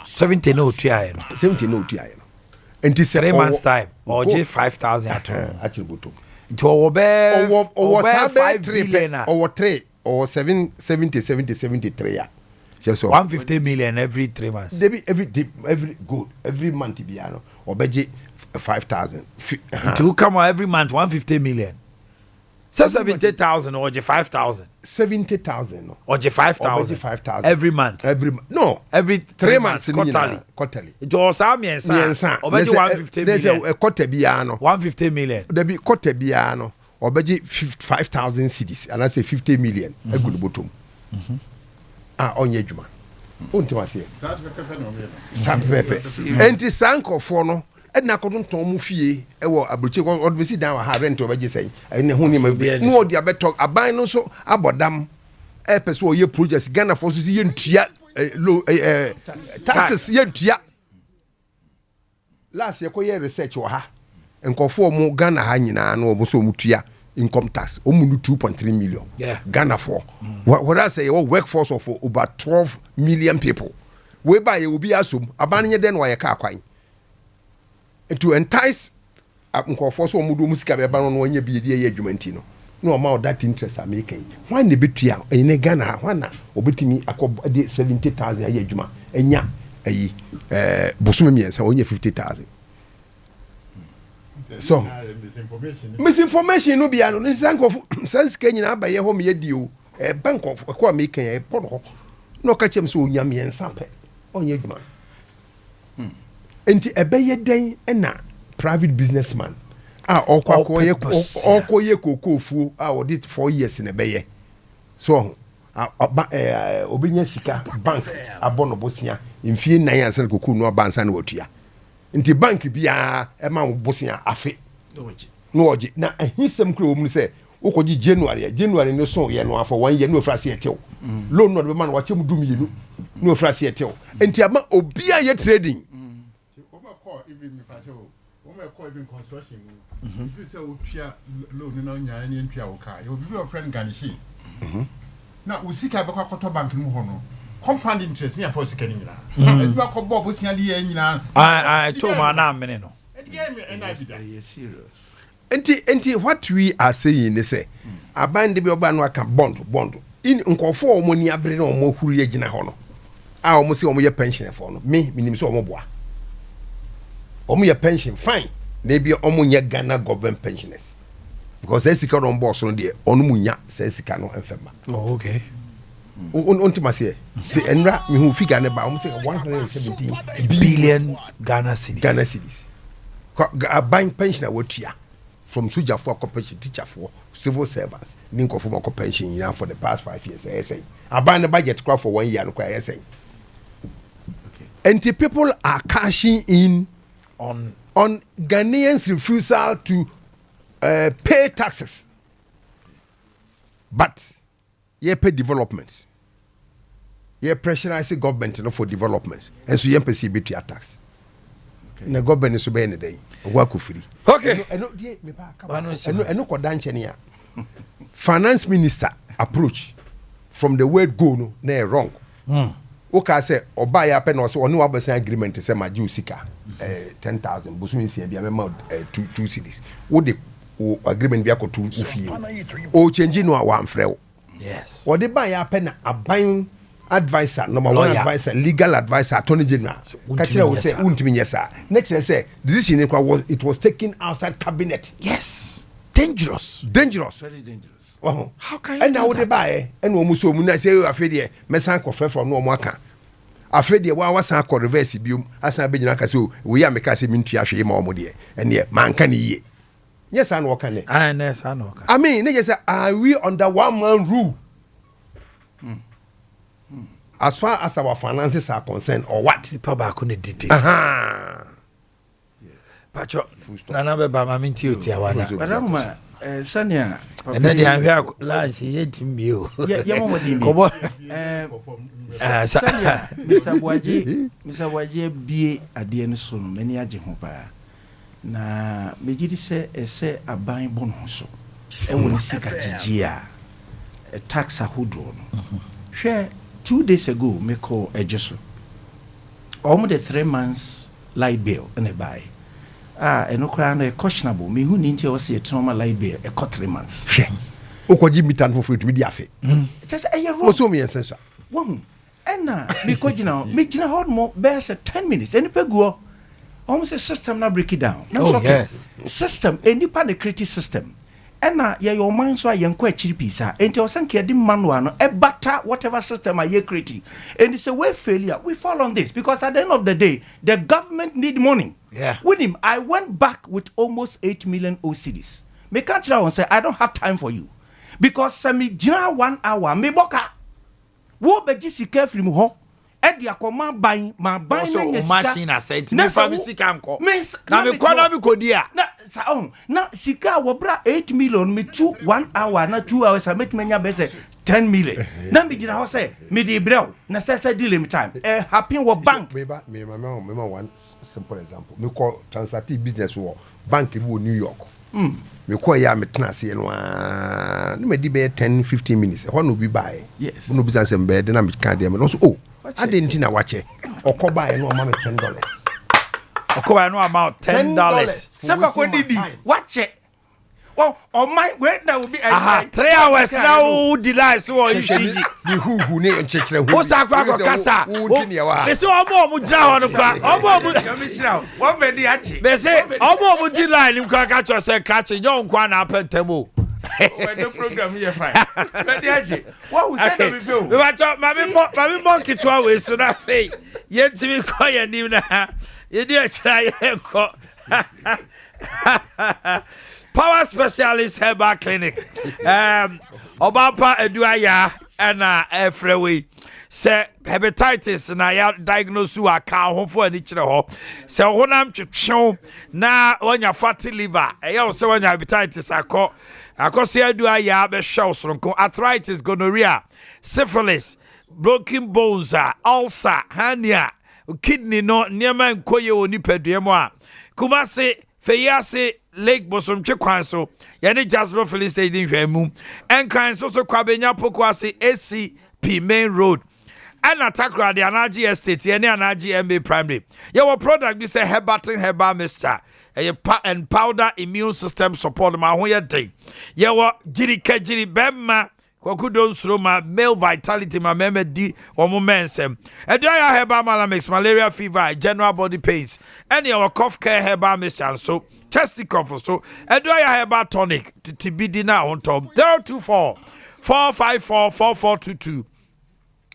70 no tia and this 3 months time or 5,000 at all actually bottom to over 5 billion or 3 or 73 just 150 million every 3 months every good every month biano or budget 5,000 to come on every month 150 million. So 70,000 or 5,000. 70,000 or 5,000 every month. No, every 3 months quarterly. It was our miensa. Or 150 million. There's a quarter biano. 150 million. There be quarter biano or budget 5,000 cities and I say 50 million. A good bottom. On your juma. Untimasi. And the sanko for no. Na kodon ton mu fie e wo abrochi ko be si dan wa ha rent obeje sei ene hu ni ma bi no odi abetok aban no so abodam e pese o ye project Ghana for so si ye ntua taxes ye ntua last ye ko ye research wa ha enkofo mu Ghana ha nyina no obo so mu tua income tax o mu 2.3 million Ghana for what I say your workforce of over 12 million people we buy you be asum aban nye den wa ye ka kwan to entice nkofo so omudu musika be ba no onye bi die adwumanti no no amount that interest am making why ne betua ene Ghana ha na obetimi akọ 70,000 aye adwuma enya ayi bosome miensa onye 50,000 so misinformation no bia no nsankofo sense kenyina abaye ho me yedi o bank of ko making e podo no ka chem so onya miensa pe onye adwuma enti ebeye den na private businessman okoye kokofu odi 4 years na ebeye so obinya sika bank abono bosia mfie 9 ansa koku no bansa na watua enti bank bia e ma bosia afe no oje na ahisem kro omu se ukoji January no so ye no afọ 1 year no frase etew loan no be man wa chem dum yenu no frase etew enti ama obia ye trading even construction if you say utia loan no nya any ntua wo ka you be your friend Ganishi na usika be kwakoto bank mu ho no compound interest nya for sika ni nyina edu akobo bo sia de nyina I told my na mene no yes serious enti what we are saying is say aban de be oba no aka bond in nkofo o mo ni abere na o mo huru ye gina ho no a o mo se o mo ye pension for no me nim se o mo boa o mo ye pension fine na bi o mo nye Ghana government pensioners because esika no boss no de onu mu nya se esika no enfema. Oh, okay. Untima se enra me hu figure ne ba o mo se 117 billion Ghana cedis. Ghana cedis. Aban pensioner wotua from soldier for pension, teacher for civil servants, link of former pension for the past 5 years. I say, I ban the budget crop for 1 year. No, I say, and the people are cashing in on Ghanaians' refusal to pay taxes, but you pay developments. You pressurize government for developments, and so you perceive it your tax. Na government is obeying the day. Work free. Okay. Finance minister approach from the word go no na wrong. Okay, say oba ya pe no so onu abese agreement say ma ju sika 10,000 busu nsi bia me ma 2 cedis. Wo de agreement bia ko 2 ufie. O change no wa amfrɛ. Yes. Wo de ba ya pe na aban advisor, number one advisor, legal advisor, attorney general. Kachira will say, "Untimi yesa." Next, say, decision it was taken outside cabinet. Yes, dangerous. Very dangerous. How can you? And now they buy, and we must say, "You are afraid here." Mesan confess from no mwaka. Afraid here, wa wasan ko reverse bium. Asan be nyina kaso, we are make us mintu ahwe ma omo de. And here, man can ye. Yes, I know can. Yes, I know. I mean, they just say, are we under one man rule? As far as our finances are concerned, or what? People back on the details. Pacho, Nana Beba, Mammy Tiawana. Madam, Sanya, and then they have lunch, he ate him. You, come on, Mr. Boakye be Adea Sono, many Ajihopa. Na Megidi say a buying bonus, and when seek a Gia, a tax a hoodron. Share. 2 days ago, me call a Jesu. Almost the 3 months light bill and a buy. And no crown a questionable. Me who need to see a trauma light bill a 3 months. Oko Jimmy Tan for free to be the affair. Just a year. What's me essential? One. And now, because you know, make you know more bears at 10 minutes. Any pego almost a system now break it down. Oh, yes. System, any panic critic system. Ena ya your mind so yan kwa chiripisa enti osanke di manual no e bata whatever system are creating and it's a way failure we fall on this because at the end of the day the government need money. With him I went back with almost 8 million OCDs. Me can't tell and say I don't have time for you because semi jina 1 hour me boka wo beji sika free mu ho e dia koma ban ma ban na nyesika machine asset me fa sika nko na me kwa na me kodi a na sika wo bra 8 million me 1 hour na 2 hours I make menya be say 10 million na me gina ho say me di brew na say delay me time happen wo bank me one simple example me call transactive business wo bank bi wo New York me call ya me tenase no no me di be 10-15 minutes e ho no bi buy yes no business embe de na me kan de me no so I didn't know what you buy no amount of $10. Okoba no amount $10. Sefa ko didi watch it. Well, on my wait that will be 3 hours now delay so ECG. The who ne enchechere who. O sa kwa kasa. They say omo mu jira ho no kwa. Omo mu Commissioner, one be di achi. They say omo mu delay ni kwa ka cho say catch yo nkwa na apentamo. The program here fine. What we say that we feel. Mami monkey to away so na say yentimi ko ya nim na ye di achira ye ko. Power specialist herbal clinic. Obapa Eduaya and Freeway. Say hepatitis na ya diagnose you aka ho for ani kire ho. Say honam twetwe na onya fatty liver. Eya say onya hepatitis akose Eduaya be hwe osronko arthritis, gonorrhea, syphilis, broken bones, ulcer, hernia, kidney no niema nkoye oni paduemo a. Kumase Feyase Lake Bosom Chekwanso, Yanni Jasper Philly Stadium Hemu, and Cran so Kwabenya Pokwasi SCP Main Road, and Atakra the Anaji Estate, any Anaji MB Primary. Your product is a herbal mixture. And powder immune system support my whole day. Your jiri kejiri bema kokudon sroma male vitality my meme di or momentum. Adea herbal malamix malaria fever general body pains. Any our cough care herbal mixture so chesty comfort so Adea herbal tonic TBD now on top 024 454 4422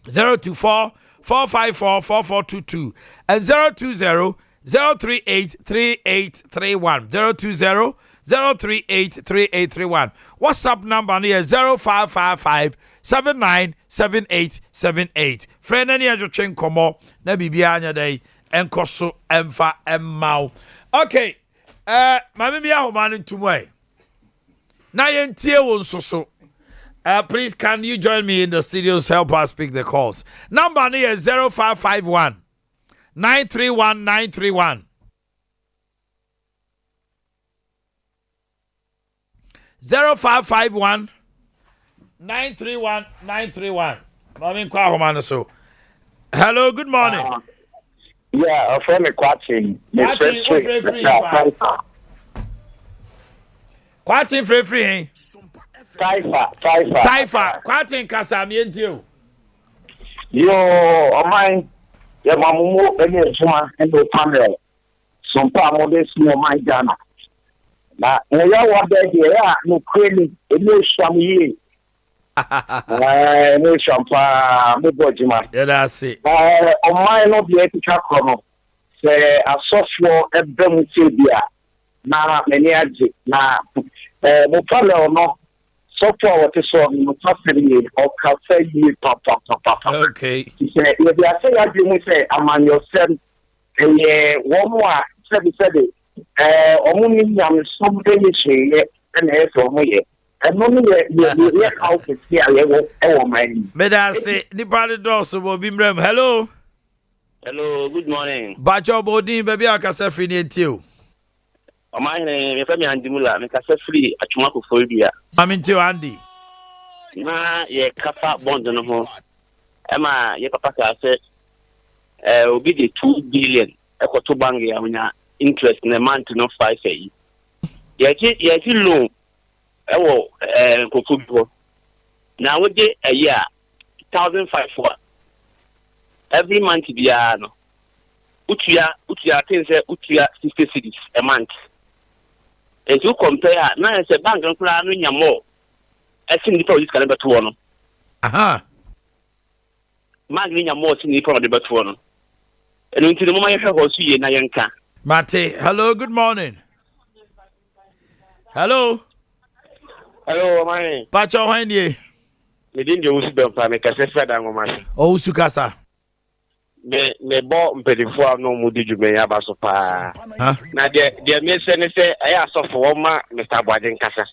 024 454 4422 and 020 0383831 020 0383831. WhatsApp number here 0555 797878. Friend any ajo chen komo na bibia anya dai enkoso emfa emmau. Okay. Mami bia ho man ntumwe. Na yentie wo nsoso. Please can you join me in the studios, help us pick the calls. Number here 0551 931 931 0551 931 931. Hello, good morning. Yeah, from Kwati. Kwati free. Taifa. Kwati kasamientio. Yo, Omanhene ya mamumu ene juma ene panel. Sompa modest no my Ghana. Na ya wada ya no kweli ene shamiye. No champa mo bojima. Yeah, that's it. Omanhene no be etika kono. Se asofo ebem tebia. Na meni aje na mo panel no so far what is on the family or cafe papa. Okay. He said, if you say I didn't say I'm on your son, and one more said, only something and here from me. And only how to see our man. But I say, the party doors will be rem. Hello. Hello, good morning. Bacho Bodin, baby, I can say finish you. Omanhene me fami andimula me kasa free atwuma ko phobia Aminti Andy na ye kafa bond no ho ema ye papa ka say obi de 2 billion ekoto bank ya nya interest na month no 5 yi ye ki loan ewo kofubo na we dey a year 1500 every month bia no utua things say utua 60 cedis a month. If you compare, now it's a bank and plan in your more. I think the police can better one. Aha. Magna more in the product better one. And until the moment you have also ye na yanka. Mate, hello, good morning. Hello. Hello, my Bacho Henye. Me didn't use them for me kase feda ngoma. Oh, Sukasa. Me bo mpedifo no mudi djube ya baso pa. Na de me se ne se aya so for ma Mr. Boakye kasa.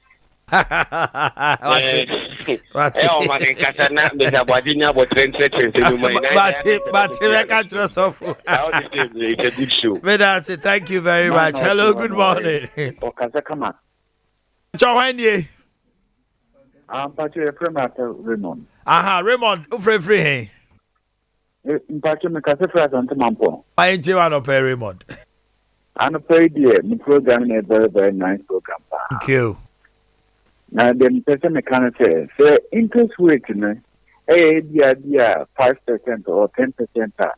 What? O ma den kasa na Mr. Boakye nya bo 2020 no mai. But we can't trust of. It's a good show. Me that say thank you very much. Hello, good morning. O kasa kama. Bacho Henye. Pacho e premata Raymond. Aha, Raymond, free hey. Pacho me kasa frata ante mampo. I ain't one of Raymond. And a paid year, the program is a very, very nice program. Thank you. Now, the person can say, interest rate, idea 5% or 10%.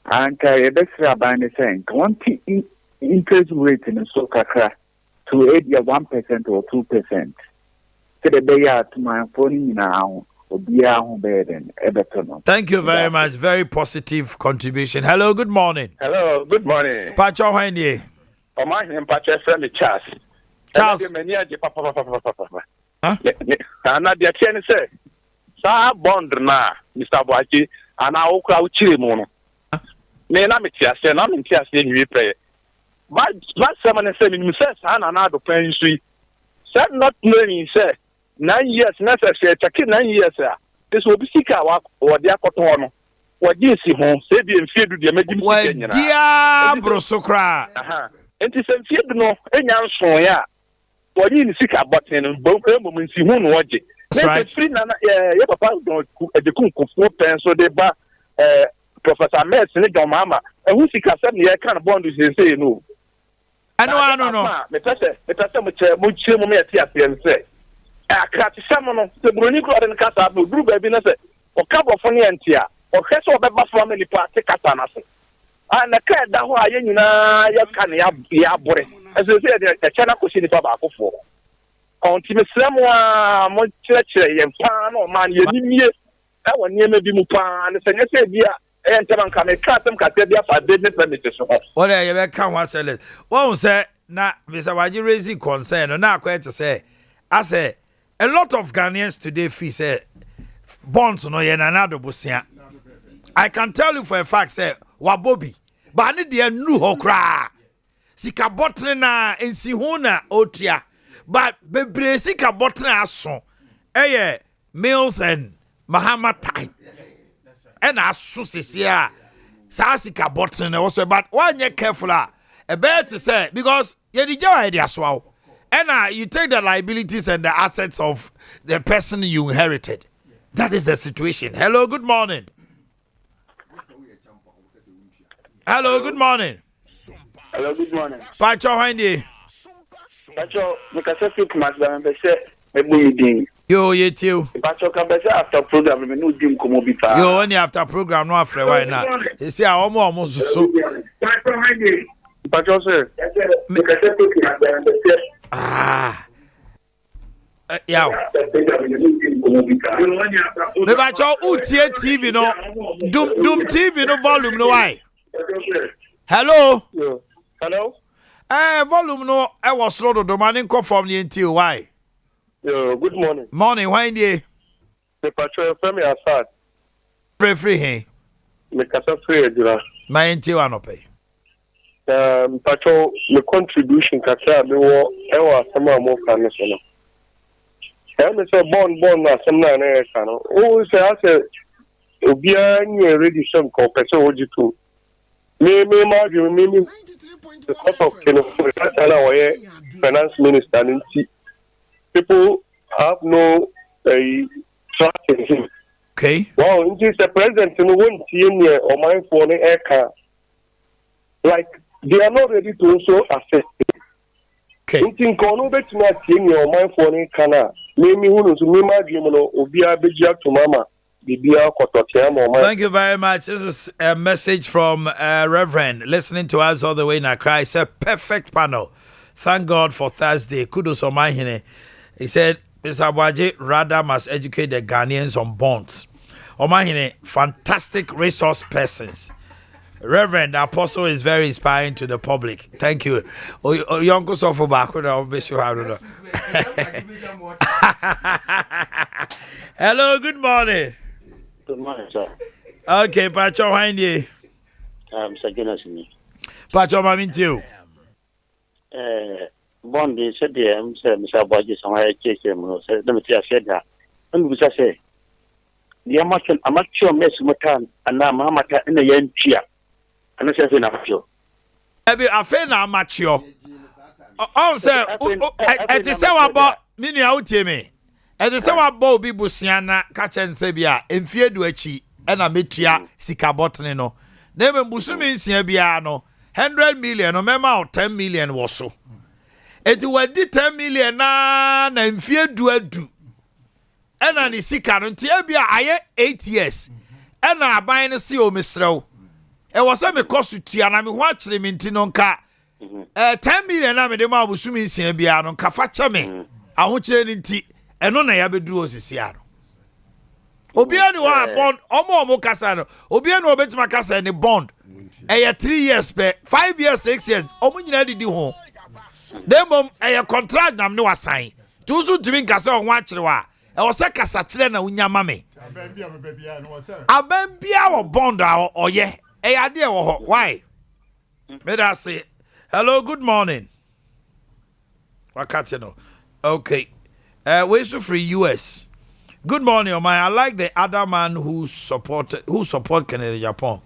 And a extra by saying, 20 interest rate in a soccer to idea 1% or 2%. So the day out my phone now. Thank you very much. Very positive contribution. Hello, good morning. Hello, good morning. Pacho Henye. Omanhene Pacho friend Charles. Charles. Huh? Na dia tiene say. Sa bond na Mr. Boakye ana okra uchire mu no. Me na metia say na metia say nwi pre. But someone say me say sa na do plan sui. Said not knowing say 9 years necessary take 9 years this will be sika wa dia koto no wa di si ho se bi mfiedu de magim sika nyina dia brosokra aha enti se mfiedu no enya nso ya wa di ni sika boten no bo mo nsi hu no oje That's right. Yeah, papa don't the kunku pen so they ba Professor Ahmed ne John Mama. And who see kasa ne kind of bond is say no. I know. Me pese mo che mo me ati asen say. Akrati samono se broni ko den kasa no duru ba bi na say o kabofo ne antia. O hwese obeba family party kasa na say. Na ka da ho aye nyina ya ka ne ya bore. As you say the chana ko shi ni pa ba akofo. On ti mesrem wa mo kyerɛkyerɛ yɛn paa na ɔman yɛ nimie ɛwɔ nneɛma bi mu paa ne sɛ nyɛ sɛ bi a ɛyɛ ntɛm nka meka asɛm kasa bi afa business premises ho wɔde yɛbɛka ho asɛlɛ wɔn sɛ na Mr. Wagye raising concern no na akɔyɛ te sɛ asɛ a lot of Ghanaians today feel say bonds no yɛ nanado bosia. I can tell you for a fact say wabobi but ne deɛ nu hɔ koraa sika bɔtene na nsi ho na otua. But bebre sika botna aso Mills and Mahama time. And aso sisia sa sika botna also but one you careful a better to say because you the idea as well. And you take the liabilities and the assets of the person you inherited. That is the situation. Hello, good morning. Hello, good morning. Hello, good morning. Pacho Handy. Pacho, mekasa fit mas ba mbese mebu yidin. Yo, yetiu. Pacho ka bese after program me no dim komo bi pa. Yo, only after program no afre why na. You see omo so. Pacho Handy. Pacho sir. Mekasa fit mas ba mbese. Yeah. Me Pacho utie TV no. Dum TV no volume no why. Hello. Yo. Hello. Volume no I was road do man conform the NTO why. Yo, good morning. Morning, why dey? The patrol from your side. Free he. Me kasa free dura. My NTO anope. Patrol me contribution kasa me wo e wa sama mo kan so no. Me say born na some na na e kan no. O say ase obia nyi ready some ko person ojitu. Me the cost of finance minister and people have no trust in him. Okay. Wow, the president won't see him or my phone air like they are not ready to also assist him. Okay. Think on bet not seeing your my phone kana. Maybe who knows me my dream no obia beja to mama. Thank you very much. This is a message from Reverend listening to us all the way in Accra. It's a perfect panel. Thank God for Thursday. Kudos Omanhene. He said, Mr. Boakye rather must educate the Ghanaians on bonds. Omanhene, fantastic resource persons. Reverend, the apostle is very inspiring to the public. Thank you. Yonko Sofo Bako na obesho haruno. Hello, good morning. Good morning, sir. Okay, Pacho, how are you? Mr. Jonas. Pacho, I'm into you. Bondi said, Mr. Boakye, somewhere, let me tell you that. And we say, the amateur mess matan, and now Mamata in the young chia. And I say, amateur. I feel amateur. Oh, sir, it is so about mini out to me. And the same about Bibusiana, catch and Sabia, and fear do a chi, and a metia, sika botnino. Never Busumi Siabiano, 100 million, or memo 10 million was so. It will di 10 million and fear do a do. And an is sick and Tiabia, I 8 years. And I buy a CO Mistro. It was a cost to Tia, and I'm watching him in Tinonka. 10 million, I'm the man Busumi Siabiano, Kafacha me. I want you in tea. And on a yabedu osisiano. Obiano wa bond omo kasano. Obiano obet makasa any bond. 3 years pe 5 years 6 years. Omo nyina didi ho. Dem contract nam no assign. Tuzu timi kasa on watchre wa. E wo se kasa kire na unya mame. Aben bia wo bond a oye. Ade wo ho. Why? Me da say. Hello, good morning. Wakati no. Okay. We're free US. Good morning, Omar. I like the other man who support Canada Japan.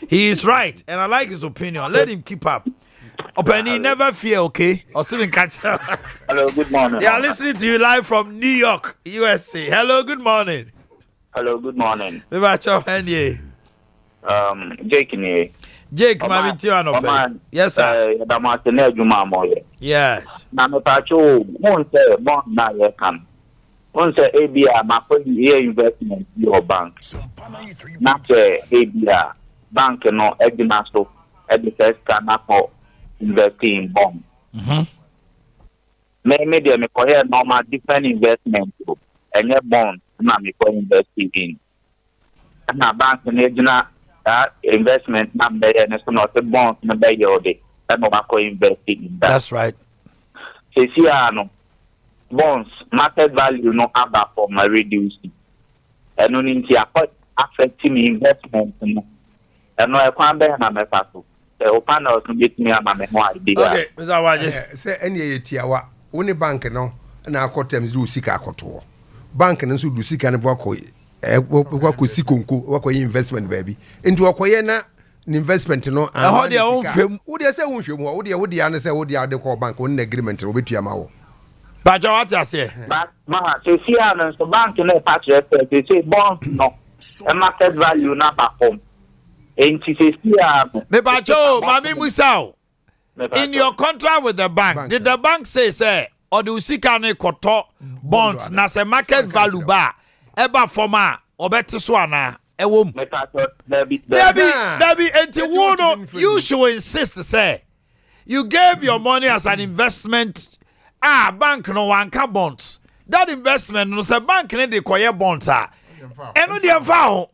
He is right, and I like his opinion. Let him keep up. Openi, never fear, okay? Or something catch. Hello, good morning. Yeah, listening to you live from New York, USA. Hello, good morning. Hello, good morning. Jake ni. Jake, mami tiwa no pe. Yes, sir. Yes. Na me pacho, won say bon na ye kan. Won say Abia ma for the investment your bank. Na say Abia bank no edina so at the first can for investing in bond. Me dey me ko here normal different investment and your bond na me ko investing in. Na bank na edina that investment na be and so not the bond na be your day. And no ko investing in that. That's right. No bonds market value no aba for my reducing. And no need affecting investment no. And no I can't be na me paso. Open us to get me ama me ho idea. Okay, Mr. Waje. Say any yetiawa, woni bank no na akotems do sika akoto. Bank no so do sika ne bwako wako sikonko wako investment baby. Into akoye na investment no and how dey own fam. Wo dey say won hwemu wo dey an say wo dey ade call bank won agreement no betua ma wo. Ba ja what you say? But ma say no so bank no patch they say bond no. A market value na perform. Me bacho, mami musao. In your contract with the bank, did the bank say or the usika ne koto bonds na se market value ba eba forma obeti so ana ewom. Debi enti wono you should insist say you gave your money as an investment bank no wanka bonds. That investment no say bank ne de koye bonds eno de amfa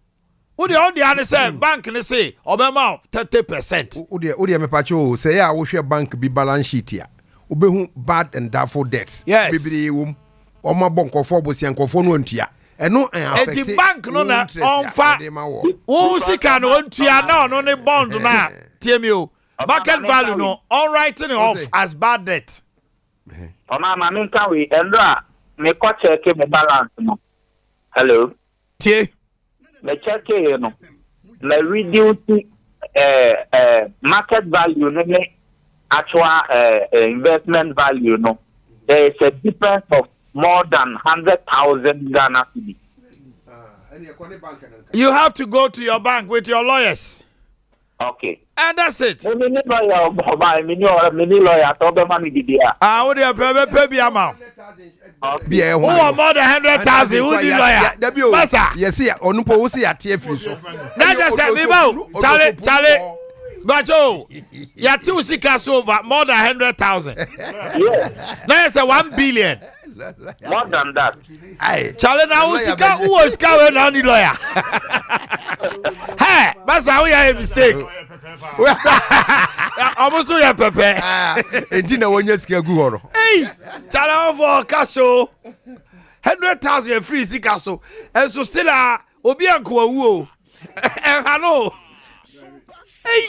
Udi on the other side, bank ne say obema 30%. Udi me pacho say ya wo hwe bank bi balance sheet ya. Obehu bad and doubtful debts. Yes. Bibiri wom. Oma bonkofo bosiankofo no antua. Eno an affect. Eti bank no na onfa. Wo sika no antua na no ne bond na tiemi o. Market value no on writing it off as bad debt. Oma ma me kan we endo a me ko check me balance no. Hello. Tie me check here no me reduce market value no me actual investment value no there is a difference of more than 100,000 Ghana cedi. You have to go to your bank with your lawyers. Okay. And that's it. Me lawyer to be money dia. What do you pay be amount? Be more than 100,000 who the lawyer? Massa. Yes, yeah, onupo wo se atie free so. Na just say me ba Charlie. But ya two sika over more than 100,000. Yes. Now it's 1 billion. More than that. Aye. Charlie now sika who was sika now the lawyer. Hey, Massa, we are a mistake. Almost we are pepe. Enti na wonya sika gu horo. Hey, Charlie for cash 100,000 free sika so. And so still obi anko awu. Hello. Hey.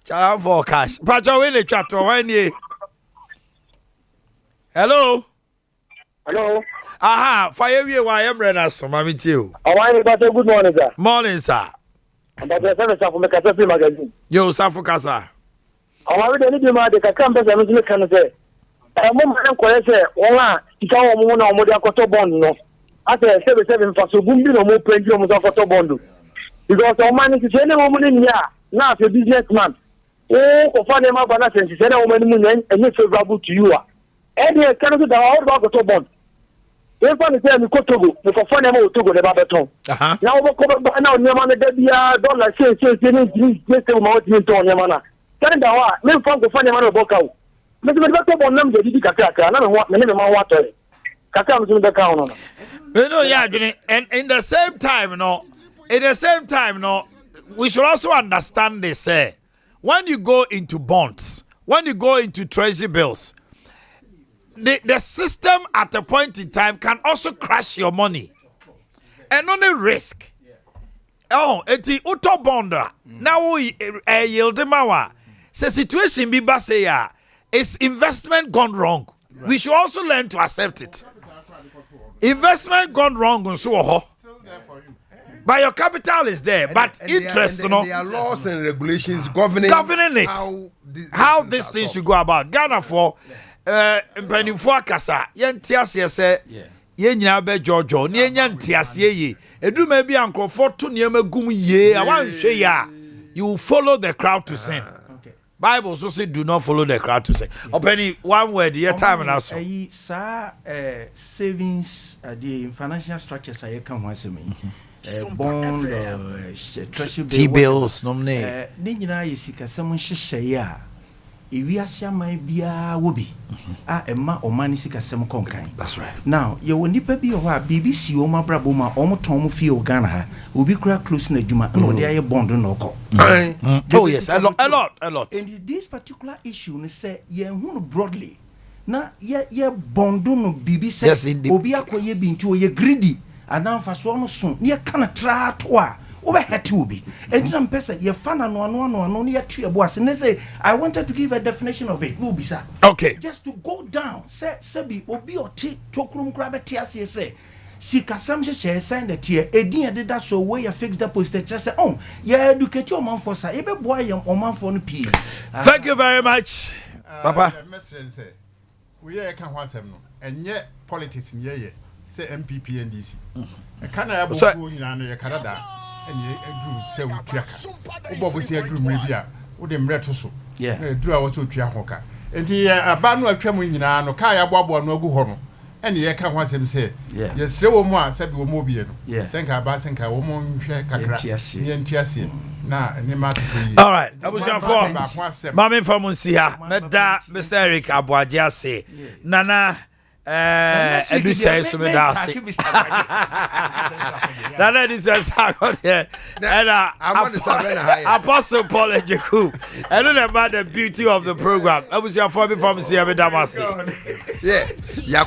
Charlie for cash. Pacho we le chat one ye. Hello. Hello. Aha, fire we why am ready so mami tio. Good morning, sir. Morning, sir. But the service of the Cafe magazine. Yo, Safukasa. I already need my the campus and the can say. A moment say, oh, it's our moon or more than bond. No, I say 77 for so boom, no more plenty of photo bond. Because our money is any woman in here, now a businessman. Oh, for fun, my banana sense, said a woman and you favorable to you. And you cannot do all about photo bond. If I say we go Togo, we go find them Togo the Babaton. Now we come back now. Nyama na debia dollar say ni just we want to on nyama na. Tell them what, me from go find nyama na boka o. Me be better bon nam dey kaka na me ma wa to. Kaka me be ka no. You know, yeah, and in the same time, we should also understand this. When you go into bonds, when you go into treasury bills, the system at a point in time can also crash your money. And only risk. Oh, eti auto bonder. Now we yield mawa. Se situation be basaya. It's investment gone wrong. We should also learn to accept it. Investment gone wrong on so But your capital is there. But interest, there are laws and regulations governing it. How this thing should go about. Ghana for mpanimfo akasa yentiase say ye nyina be jojo ne enya ntiase ye eduma bi ankrofo to niam agum ye awanhwe ya you follow the crowd to sin. Bible also say do not follow the crowd to sin. Openi one word your time now so savings the financial structures I can once me bond treasury T-bills nominate ne nyina yesika sem hyehyɛ ya ewiase aman bia wo bi a emma omani sika sem konkan. That's right. Now ye wo nipa bi ho a BBC o mabrabo ma o moton mo fie o Ghana ha obi kura close na adwuma na o de aye bond no ko. Oh yes, a lot. And this particular issue ne say ye hu broadly na ye bond no BBC say obi akoye bi nti o ye greedy anamfa so no so ne kana tra to a over hetubi and some person ye fana no ye tu boas and they say I wanted to give a definition of it. No be sir. Okay. Just to go down say bi obi oti tokrum krabeti ase say sika sam she sign the tier edin de that so where you fix deposit say oh you educate your man for say e be boy your man for no p. Thank you very much. Papa. We hear kan ho asem no enye politics ye say MPP NDC. E kana ya boku nyina no ye Canada. And you say we track. Obo say adru mre bia wo de mre to so. Yeah. Adru a wo so twa hoka. Enti aba no atwa mu nyina no ka ya boabo no agu ho no. Ene ye ka ho asem say. Ye sre wo mu a sabi wo mu obi no. Senka ba senka wo mu nhwe kakra. Ye ntiase. Na ne ma to yi. All right. Abusia for. Mama from Sia. Meda Mr. Eric Aboagye ase. Nana Edu says to me that Nana says I got here and Apostle Paul Ejeku and then about the beauty of the program. I was your for me from Sia Damasi. Yeah.